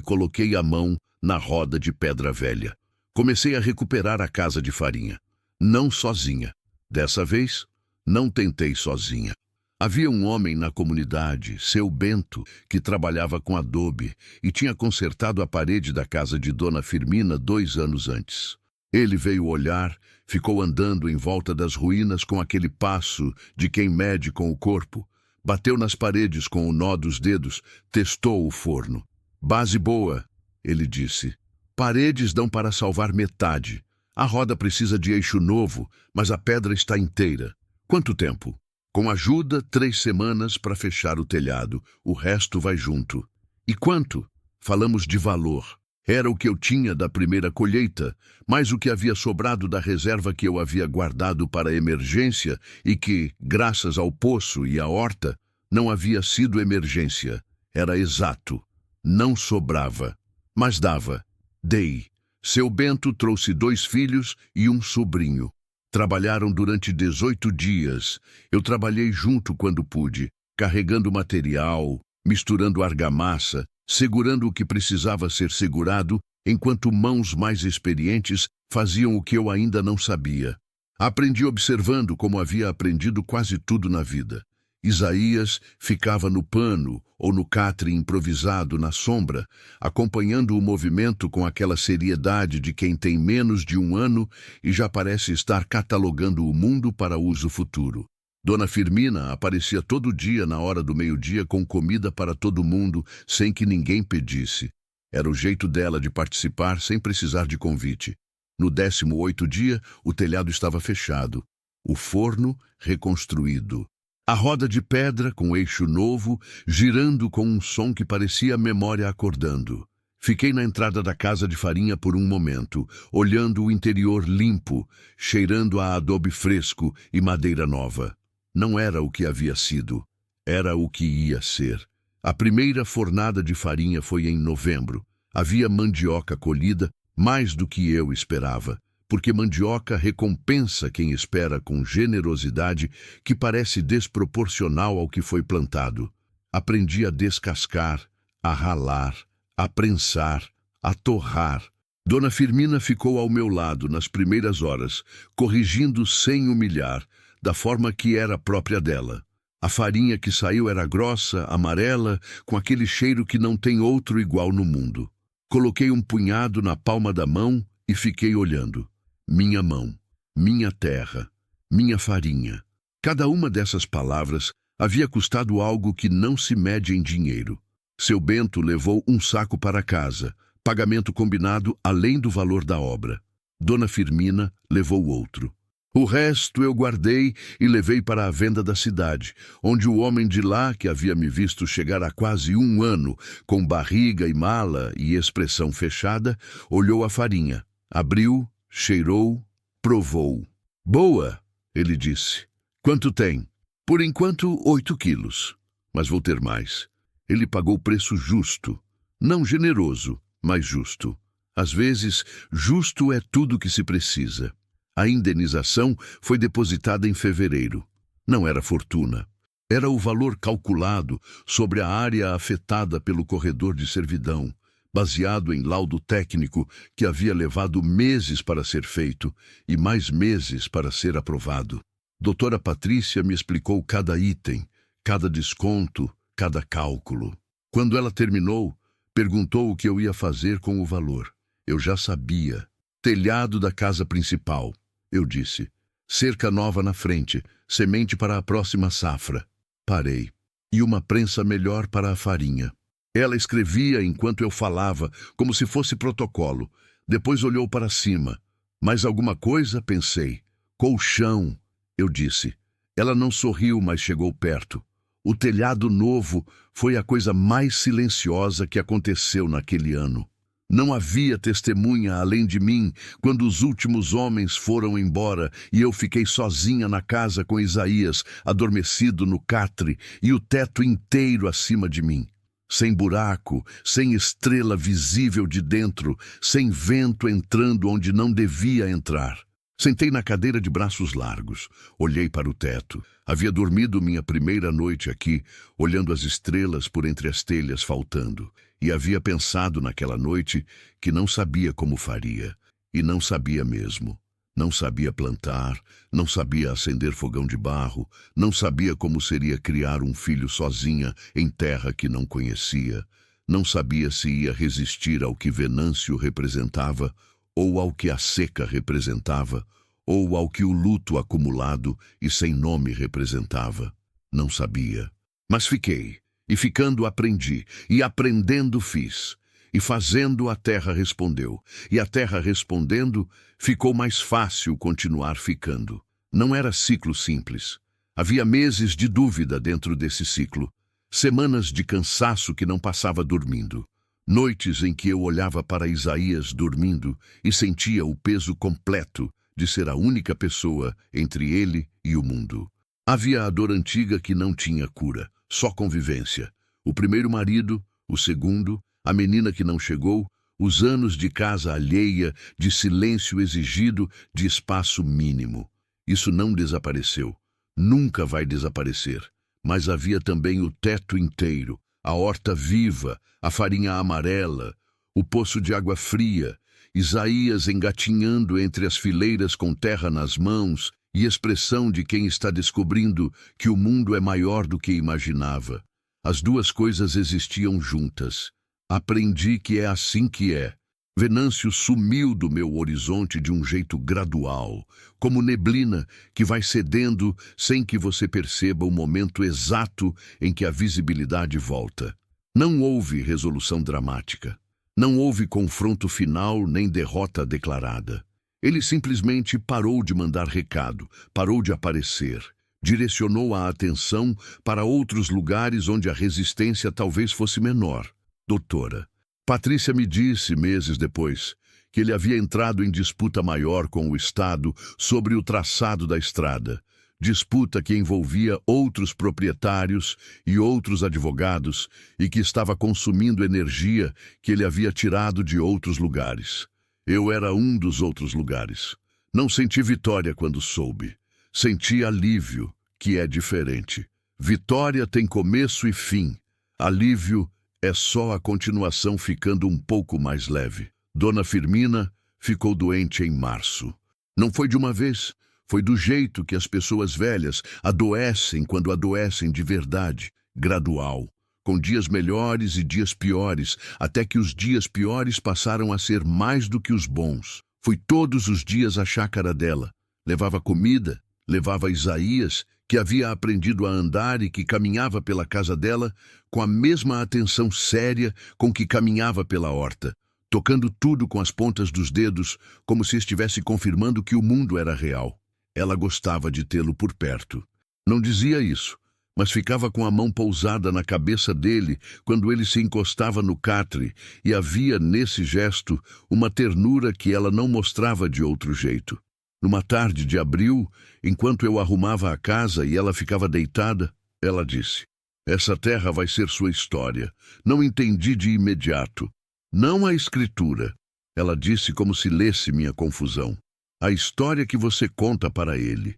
coloquei a mão na roda de pedra velha. Comecei a recuperar a casa de farinha. Não sozinha. Dessa vez, não tentei sozinha. Havia um homem na comunidade, seu Bento, que trabalhava com adobe e tinha consertado a parede da casa de Dona Firmina 2 anos antes. Ele veio olhar, ficou andando em volta das ruínas com aquele passo de quem mede com o corpo, bateu nas paredes com o nó dos dedos, testou o forno. Base boa, ele disse. Paredes dão para salvar metade. A roda precisa de eixo novo, mas a pedra está inteira. Quanto tempo? Com ajuda, 3 semanas para fechar o telhado. O resto vai junto. E quanto? Falamos de valor. Era o que eu tinha da primeira colheita, mais o que havia sobrado da reserva que eu havia guardado para emergência e que, graças ao poço e à horta, não havia sido emergência. Era exato. Não sobrava, mas dava. Dei. Seu Bento trouxe 2 filhos e um sobrinho. Trabalharam durante 18 dias. Eu trabalhei junto quando pude. carregando material, misturando argamassa, segurando o que precisava ser segurado, enquanto mãos mais experientes faziam o que eu ainda não sabia. Aprendi observando como havia aprendido quase tudo na vida. Isaías ficava no pano ou no catre improvisado na sombra, acompanhando o movimento com aquela seriedade de quem tem menos de 1 ano e já parece estar catalogando o mundo para uso futuro. Dona Firmina aparecia todo dia na hora do meio-dia com comida para todo mundo, sem que ninguém pedisse. Era o jeito dela de participar sem precisar de convite. No 18º dia, o telhado estava fechado, o forno reconstruído. A roda de pedra, com eixo novo, girando com um som que parecia a memória acordando. Fiquei na entrada da casa de farinha por um momento, olhando o interior limpo, cheirando a adobe fresco e madeira nova. Não era o que havia sido, era o que ia ser. A primeira fornada de farinha foi em novembro. Havia mandioca colhida, mais do que eu esperava, porque mandioca recompensa quem espera com generosidade que parece desproporcional ao que foi plantado. Aprendi a descascar, a ralar, a prensar, a torrar. Dona Firmina ficou ao meu lado nas primeiras horas, corrigindo sem humilhar, da forma que era própria dela. A farinha que saiu era grossa, amarela, com aquele cheiro que não tem outro igual no mundo. Coloquei um punhado na palma da mão e fiquei olhando. Minha mão, minha terra, minha farinha. Cada uma dessas palavras havia custado algo que não se mede em dinheiro. Seu Bento levou um saco para casa, pagamento combinado além do valor da obra. Dona Firmina levou outro. O resto eu guardei e levei para a venda da cidade, onde o homem de lá, que havia me visto chegar há quase 1 ano, com barriga e mala e expressão fechada, olhou a farinha, abriu, cheirou, provou. Boa, ele disse. Quanto tem? Por enquanto, 8 quilos. Mas vou ter mais. Ele pagou preço justo. Não generoso, mas justo. Às vezes, justo é tudo que se precisa. A indenização foi depositada em fevereiro. Não era fortuna. Era o valor calculado sobre a área afetada pelo corredor de servidão, baseado em laudo técnico que havia levado meses para ser feito e mais meses para ser aprovado. Doutora Patrícia me explicou cada item, cada desconto, cada cálculo. Quando ela terminou, perguntou o que eu ia fazer com o valor. Eu já sabia. Telhado da casa principal. Eu disse, cerca nova na frente, semente para a próxima safra. Parei. E uma prensa melhor para a farinha. Ela escrevia enquanto eu falava, como se fosse protocolo. Depois olhou para cima. Mais alguma coisa? Pensei. Colchão, eu disse. Ela não sorriu, mas chegou perto. O telhado novo foi a coisa mais silenciosa que aconteceu naquele ano. Não havia testemunha além de mim quando os últimos homens foram embora e eu fiquei sozinha na casa com Isaías, adormecido no catre e o teto inteiro acima de mim. Sem buraco, sem estrela visível de dentro, sem vento entrando onde não devia entrar. Sentei na cadeira de braços largos, olhei para o teto. Havia dormido minha primeira noite aqui, olhando as estrelas por entre as telhas faltando. E havia pensado naquela noite que não sabia como faria. E não sabia mesmo. Não sabia plantar, não sabia acender fogão de barro, não sabia como seria criar um filho sozinha em terra que não conhecia. Não sabia se ia resistir ao que Venâncio representava, ou ao que a seca representava, ou ao que o luto acumulado e sem nome representava. Não sabia. Mas fiquei, e ficando aprendi, e aprendendo fiz. E fazendo a terra respondeu, e a terra respondendo, ficou mais fácil continuar ficando. Não era ciclo simples. Havia meses de dúvida dentro desse ciclo, semanas de cansaço que não passava dormindo. Noites em que eu olhava para Isaías dormindo e sentia o peso completo de ser a única pessoa entre ele e o mundo. Havia a dor antiga que não tinha cura, só convivência. O primeiro marido, o segundo, a menina que não chegou, os anos de casa alheia, de silêncio exigido, de espaço mínimo. Isso não desapareceu. Nunca vai desaparecer. mas havia também o teto inteiro, a horta viva, a farinha amarela, o poço de água fria, Isaías engatinhando entre as fileiras com terra nas mãos e expressão de quem está descobrindo que o mundo é maior do que imaginava. As duas coisas existiam juntas. Aprendi que é assim que é. Venâncio sumiu do meu horizonte de um jeito gradual, como neblina que vai cedendo sem que você perceba o momento exato em que a visibilidade volta. Não houve resolução dramática. Não houve confronto final nem derrota declarada. Ele simplesmente parou de mandar recado, parou de aparecer, direcionou a atenção para outros lugares onde a resistência talvez fosse menor. Doutora, Patrícia me disse, meses depois, que ele havia entrado em disputa maior com o Estado sobre o traçado da estrada, disputa que envolvia outros proprietários e outros advogados e que estava consumindo energia que ele havia tirado de outros lugares. Eu era um dos outros lugares. Não senti vitória quando soube. Senti alívio, que é diferente. Vitória tem começo e fim. Alívio é só a continuação ficando um pouco mais leve. Dona Firmina ficou doente em março. Não foi de uma vez, foi do jeito que as pessoas velhas adoecem quando adoecem de verdade, gradual, com dias melhores e dias piores, até que os dias piores passaram a ser mais do que os bons. Fui todos os dias à chácara dela. Levava comida, levava Isaías, que havia aprendido a andar e que caminhava pela casa dela com a mesma atenção séria com que caminhava pela horta, tocando tudo com as pontas dos dedos, como se estivesse confirmando que o mundo era real. Ela gostava de tê-lo por perto. Não dizia isso, mas ficava com a mão pousada na cabeça dele quando ele se encostava no catre, e havia nesse gesto uma ternura que ela não mostrava de outro jeito. Numa tarde de abril, enquanto eu arrumava a casa e ela ficava deitada, ela disse: "Essa terra vai ser sua história." Não entendi de imediato. "Não a escritura." Ela disse como se lesse minha confusão. "A história que você conta para ele."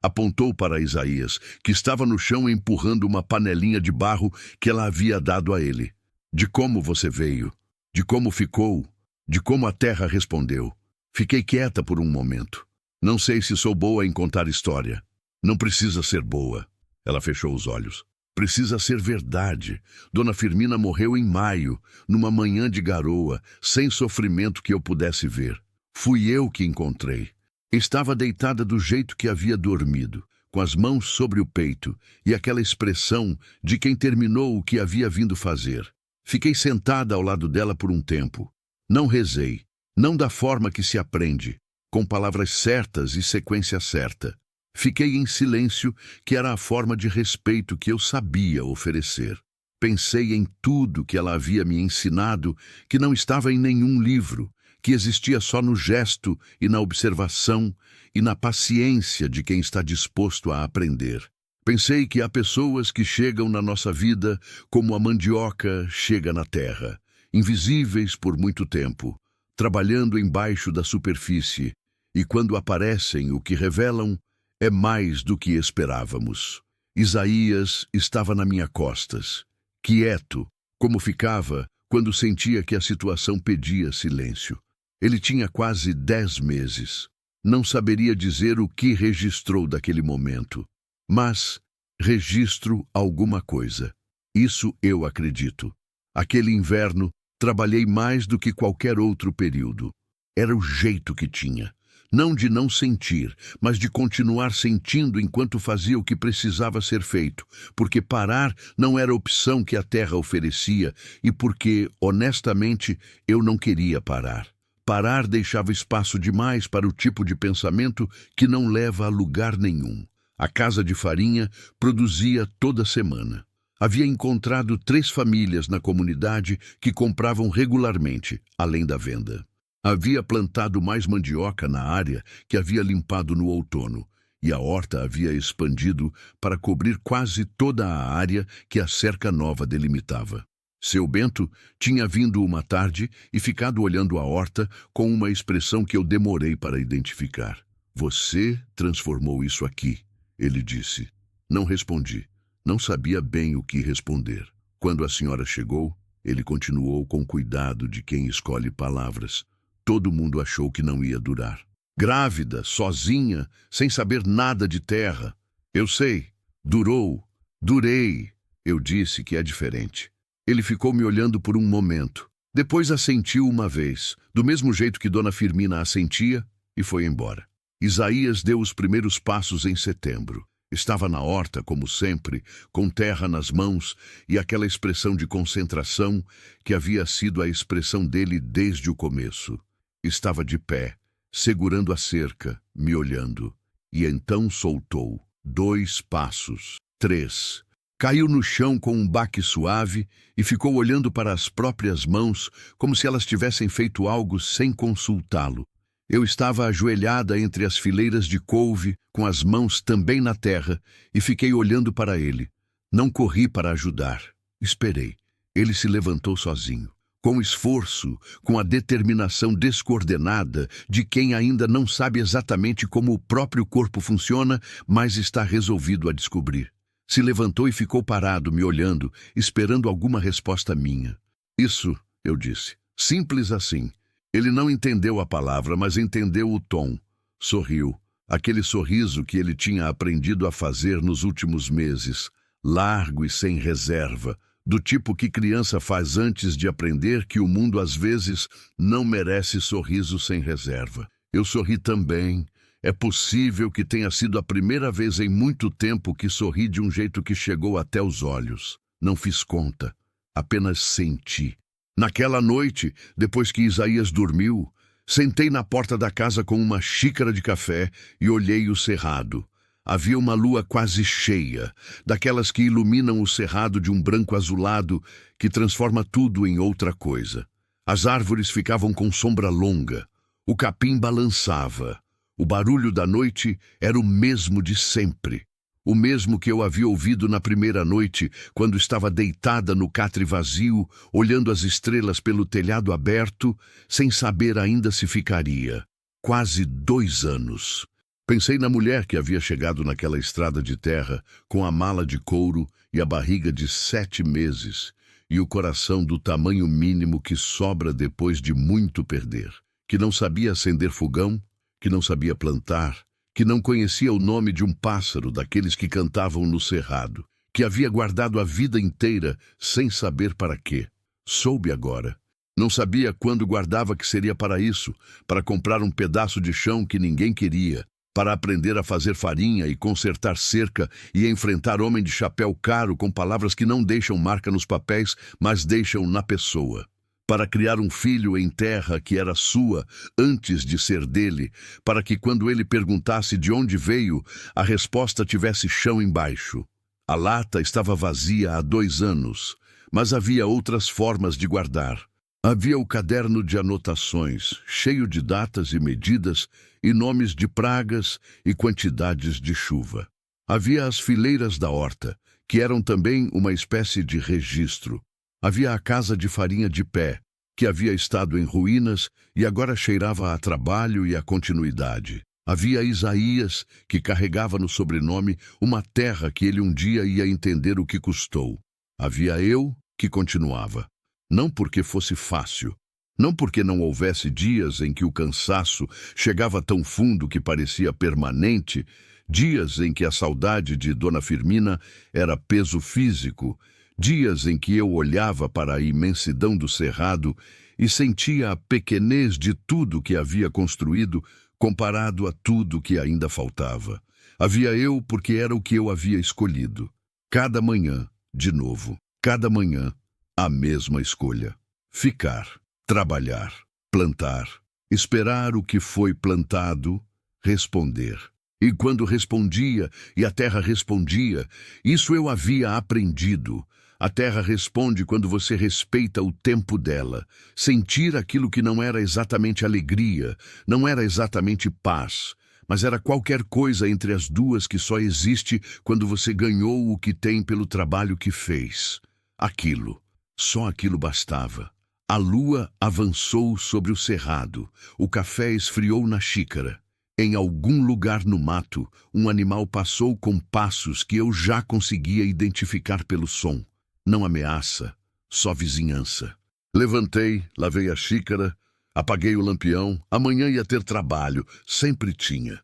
Apontou para Isaías, que estava no chão empurrando uma panelinha de barro que ela havia dado a ele. "De como você veio, de como ficou, de como a terra respondeu." Fiquei quieta por um momento. "Não sei se sou boa em contar história." "Não precisa ser boa." Ela fechou os olhos. "Precisa ser verdade. Dona Firmina morreu em maio, numa manhã de garoa, sem sofrimento que eu pudesse ver. Fui eu que encontrei. Estava deitada do jeito que havia dormido, com as mãos sobre o peito e aquela expressão de quem terminou o que havia vindo fazer. Fiquei sentada ao lado dela por um tempo. Não rezei, não da forma que se aprende, com palavras certas e sequência certa. Fiquei em silêncio, que era a forma de respeito que eu sabia oferecer. Pensei em tudo que ela havia me ensinado, que não estava em nenhum livro, que existia só no gesto e na observação e na paciência de quem está disposto a aprender. Pensei que há pessoas que chegam na nossa vida como a mandioca chega na terra, invisíveis por muito tempo, trabalhando embaixo da superfície, e quando aparecem, o que revelam é mais do que esperávamos. Isaías estava na minha costas, quieto, como ficava quando sentia que a situação pedia silêncio. Ele tinha quase 10 meses. Não saberia dizer o que registrou daquele momento, mas registro alguma coisa. Isso eu acredito. Aquele inverno, trabalhei mais do que qualquer outro período. Era o jeito que tinha. Não de não sentir, mas de continuar sentindo enquanto fazia o que precisava ser feito, porque parar não era a opção que a terra oferecia e porque, honestamente, eu não queria parar. Parar deixava espaço demais para o tipo de pensamento que não leva a lugar nenhum. A casa de farinha produzia toda semana. Havia encontrado 3 famílias na comunidade que compravam regularmente, além da venda. Havia plantado mais mandioca na área que havia limpado no outono, e a horta havia expandido para cobrir quase toda a área que a cerca nova delimitava. Seu Bento tinha vindo uma tarde e ficado olhando a horta com uma expressão que eu demorei para identificar. "Você transformou isso aqui," ele disse. Não respondi. Não sabia bem o que responder. Quando a senhora chegou, ele continuou com cuidado de quem escolhe palavras. Todo mundo achou que não ia durar. Grávida, sozinha, sem saber nada de terra. Eu sei, durou, durei. Eu disse que é diferente. Ele ficou me olhando por um momento. Depois assentiu uma vez, do mesmo jeito que Dona Firmina assentia, e foi embora. Isaías deu os primeiros passos em setembro. Estava na horta, como sempre, com terra nas mãos e aquela expressão de concentração que havia sido a expressão dele desde o começo. Estava de pé, segurando a cerca, me olhando. E então soltou. 2 passos, 3. Caiu no chão com um baque suave e ficou olhando para as próprias mãos como se elas tivessem feito algo sem consultá-lo. Eu estava ajoelhada entre as fileiras de couve, com as mãos também na terra, e fiquei olhando para ele. Não corri para ajudar. Esperei. Ele se levantou sozinho. Com esforço, com a determinação descoordenada de quem ainda não sabe exatamente como o próprio corpo funciona, mas está resolvido a descobrir. Se levantou e ficou parado, me olhando, esperando alguma resposta minha. Isso, eu disse. Simples assim. Ele não entendeu a palavra, mas entendeu o tom. Sorriu. Aquele sorriso que ele tinha aprendido a fazer nos últimos meses, largo e sem reserva, do tipo que criança faz antes de aprender que o mundo às vezes não merece sorriso sem reserva. Eu sorri também. É possível que tenha sido a primeira vez em muito tempo que sorri de um jeito que chegou até os olhos. Não fiz conta, apenas senti. Naquela noite, depois que Isaías dormiu, sentei na porta da casa com uma xícara de café e olhei o cerrado. Havia uma lua quase cheia, daquelas que iluminam o cerrado de um branco azulado que transforma tudo em outra coisa. As árvores ficavam com sombra longa. O capim balançava. O barulho da noite era o mesmo de sempre. O mesmo que eu havia ouvido na primeira noite, quando estava deitada no catre vazio, olhando as estrelas pelo telhado aberto, sem saber ainda se ficaria. Quase 2 anos. Pensei na mulher que havia chegado naquela estrada de terra, com a mala de couro e a barriga de 7 meses, e o coração do tamanho mínimo que sobra depois de muito perder, que não sabia acender fogão, que não sabia plantar, que não conhecia o nome de um pássaro daqueles que cantavam no cerrado, que havia guardado a vida inteira sem saber para quê. Soube agora. Não sabia quando guardava que seria para isso, para comprar um pedaço de chão que ninguém queria, para aprender a fazer farinha e consertar cerca e enfrentar homem de chapéu caro com palavras que não deixam marca nos papéis, mas deixam na pessoa. Para criar um filho em terra que era sua antes de ser dele, para que quando ele perguntasse de onde veio, a resposta tivesse chão embaixo. A lata estava vazia há 2 anos, mas havia outras formas de guardar. Havia o caderno de anotações, cheio de datas e medidas, e nomes de pragas e quantidades de chuva. Havia as fileiras da horta, que eram também uma espécie de registro. Havia a casa de farinha de pé, que havia estado em ruínas e agora cheirava a trabalho e a continuidade. Havia Isaías, que carregava no sobrenome uma terra que ele um dia ia entender o que custou. Havia eu, que continuava. Não porque fosse fácil, não porque não houvesse dias em que o cansaço chegava tão fundo que parecia permanente, dias em que a saudade de Dona Firmina era peso físico, dias em que eu olhava para a imensidão do cerrado e sentia a pequenez de tudo que havia construído comparado a tudo que ainda faltava. Havia eu porque era o que eu havia escolhido. Cada manhã, de novo, cada manhã, a mesma escolha. Ficar, trabalhar, plantar, esperar o que foi plantado, responder. E quando respondia, e a terra respondia, isso eu havia aprendido. A terra responde quando você respeita o tempo dela. Sentir aquilo que não era exatamente alegria, não era exatamente paz, mas era qualquer coisa entre as duas que só existe quando você ganhou o que tem pelo trabalho que fez. Aquilo, só aquilo bastava. A lua avançou sobre o cerrado, o café esfriou na xícara. Em algum lugar no mato, um animal passou com passos que eu já conseguia identificar pelo som. Não ameaça, só vizinhança. Levantei, lavei a xícara, apaguei o lampião. Amanhã ia ter trabalho, sempre tinha.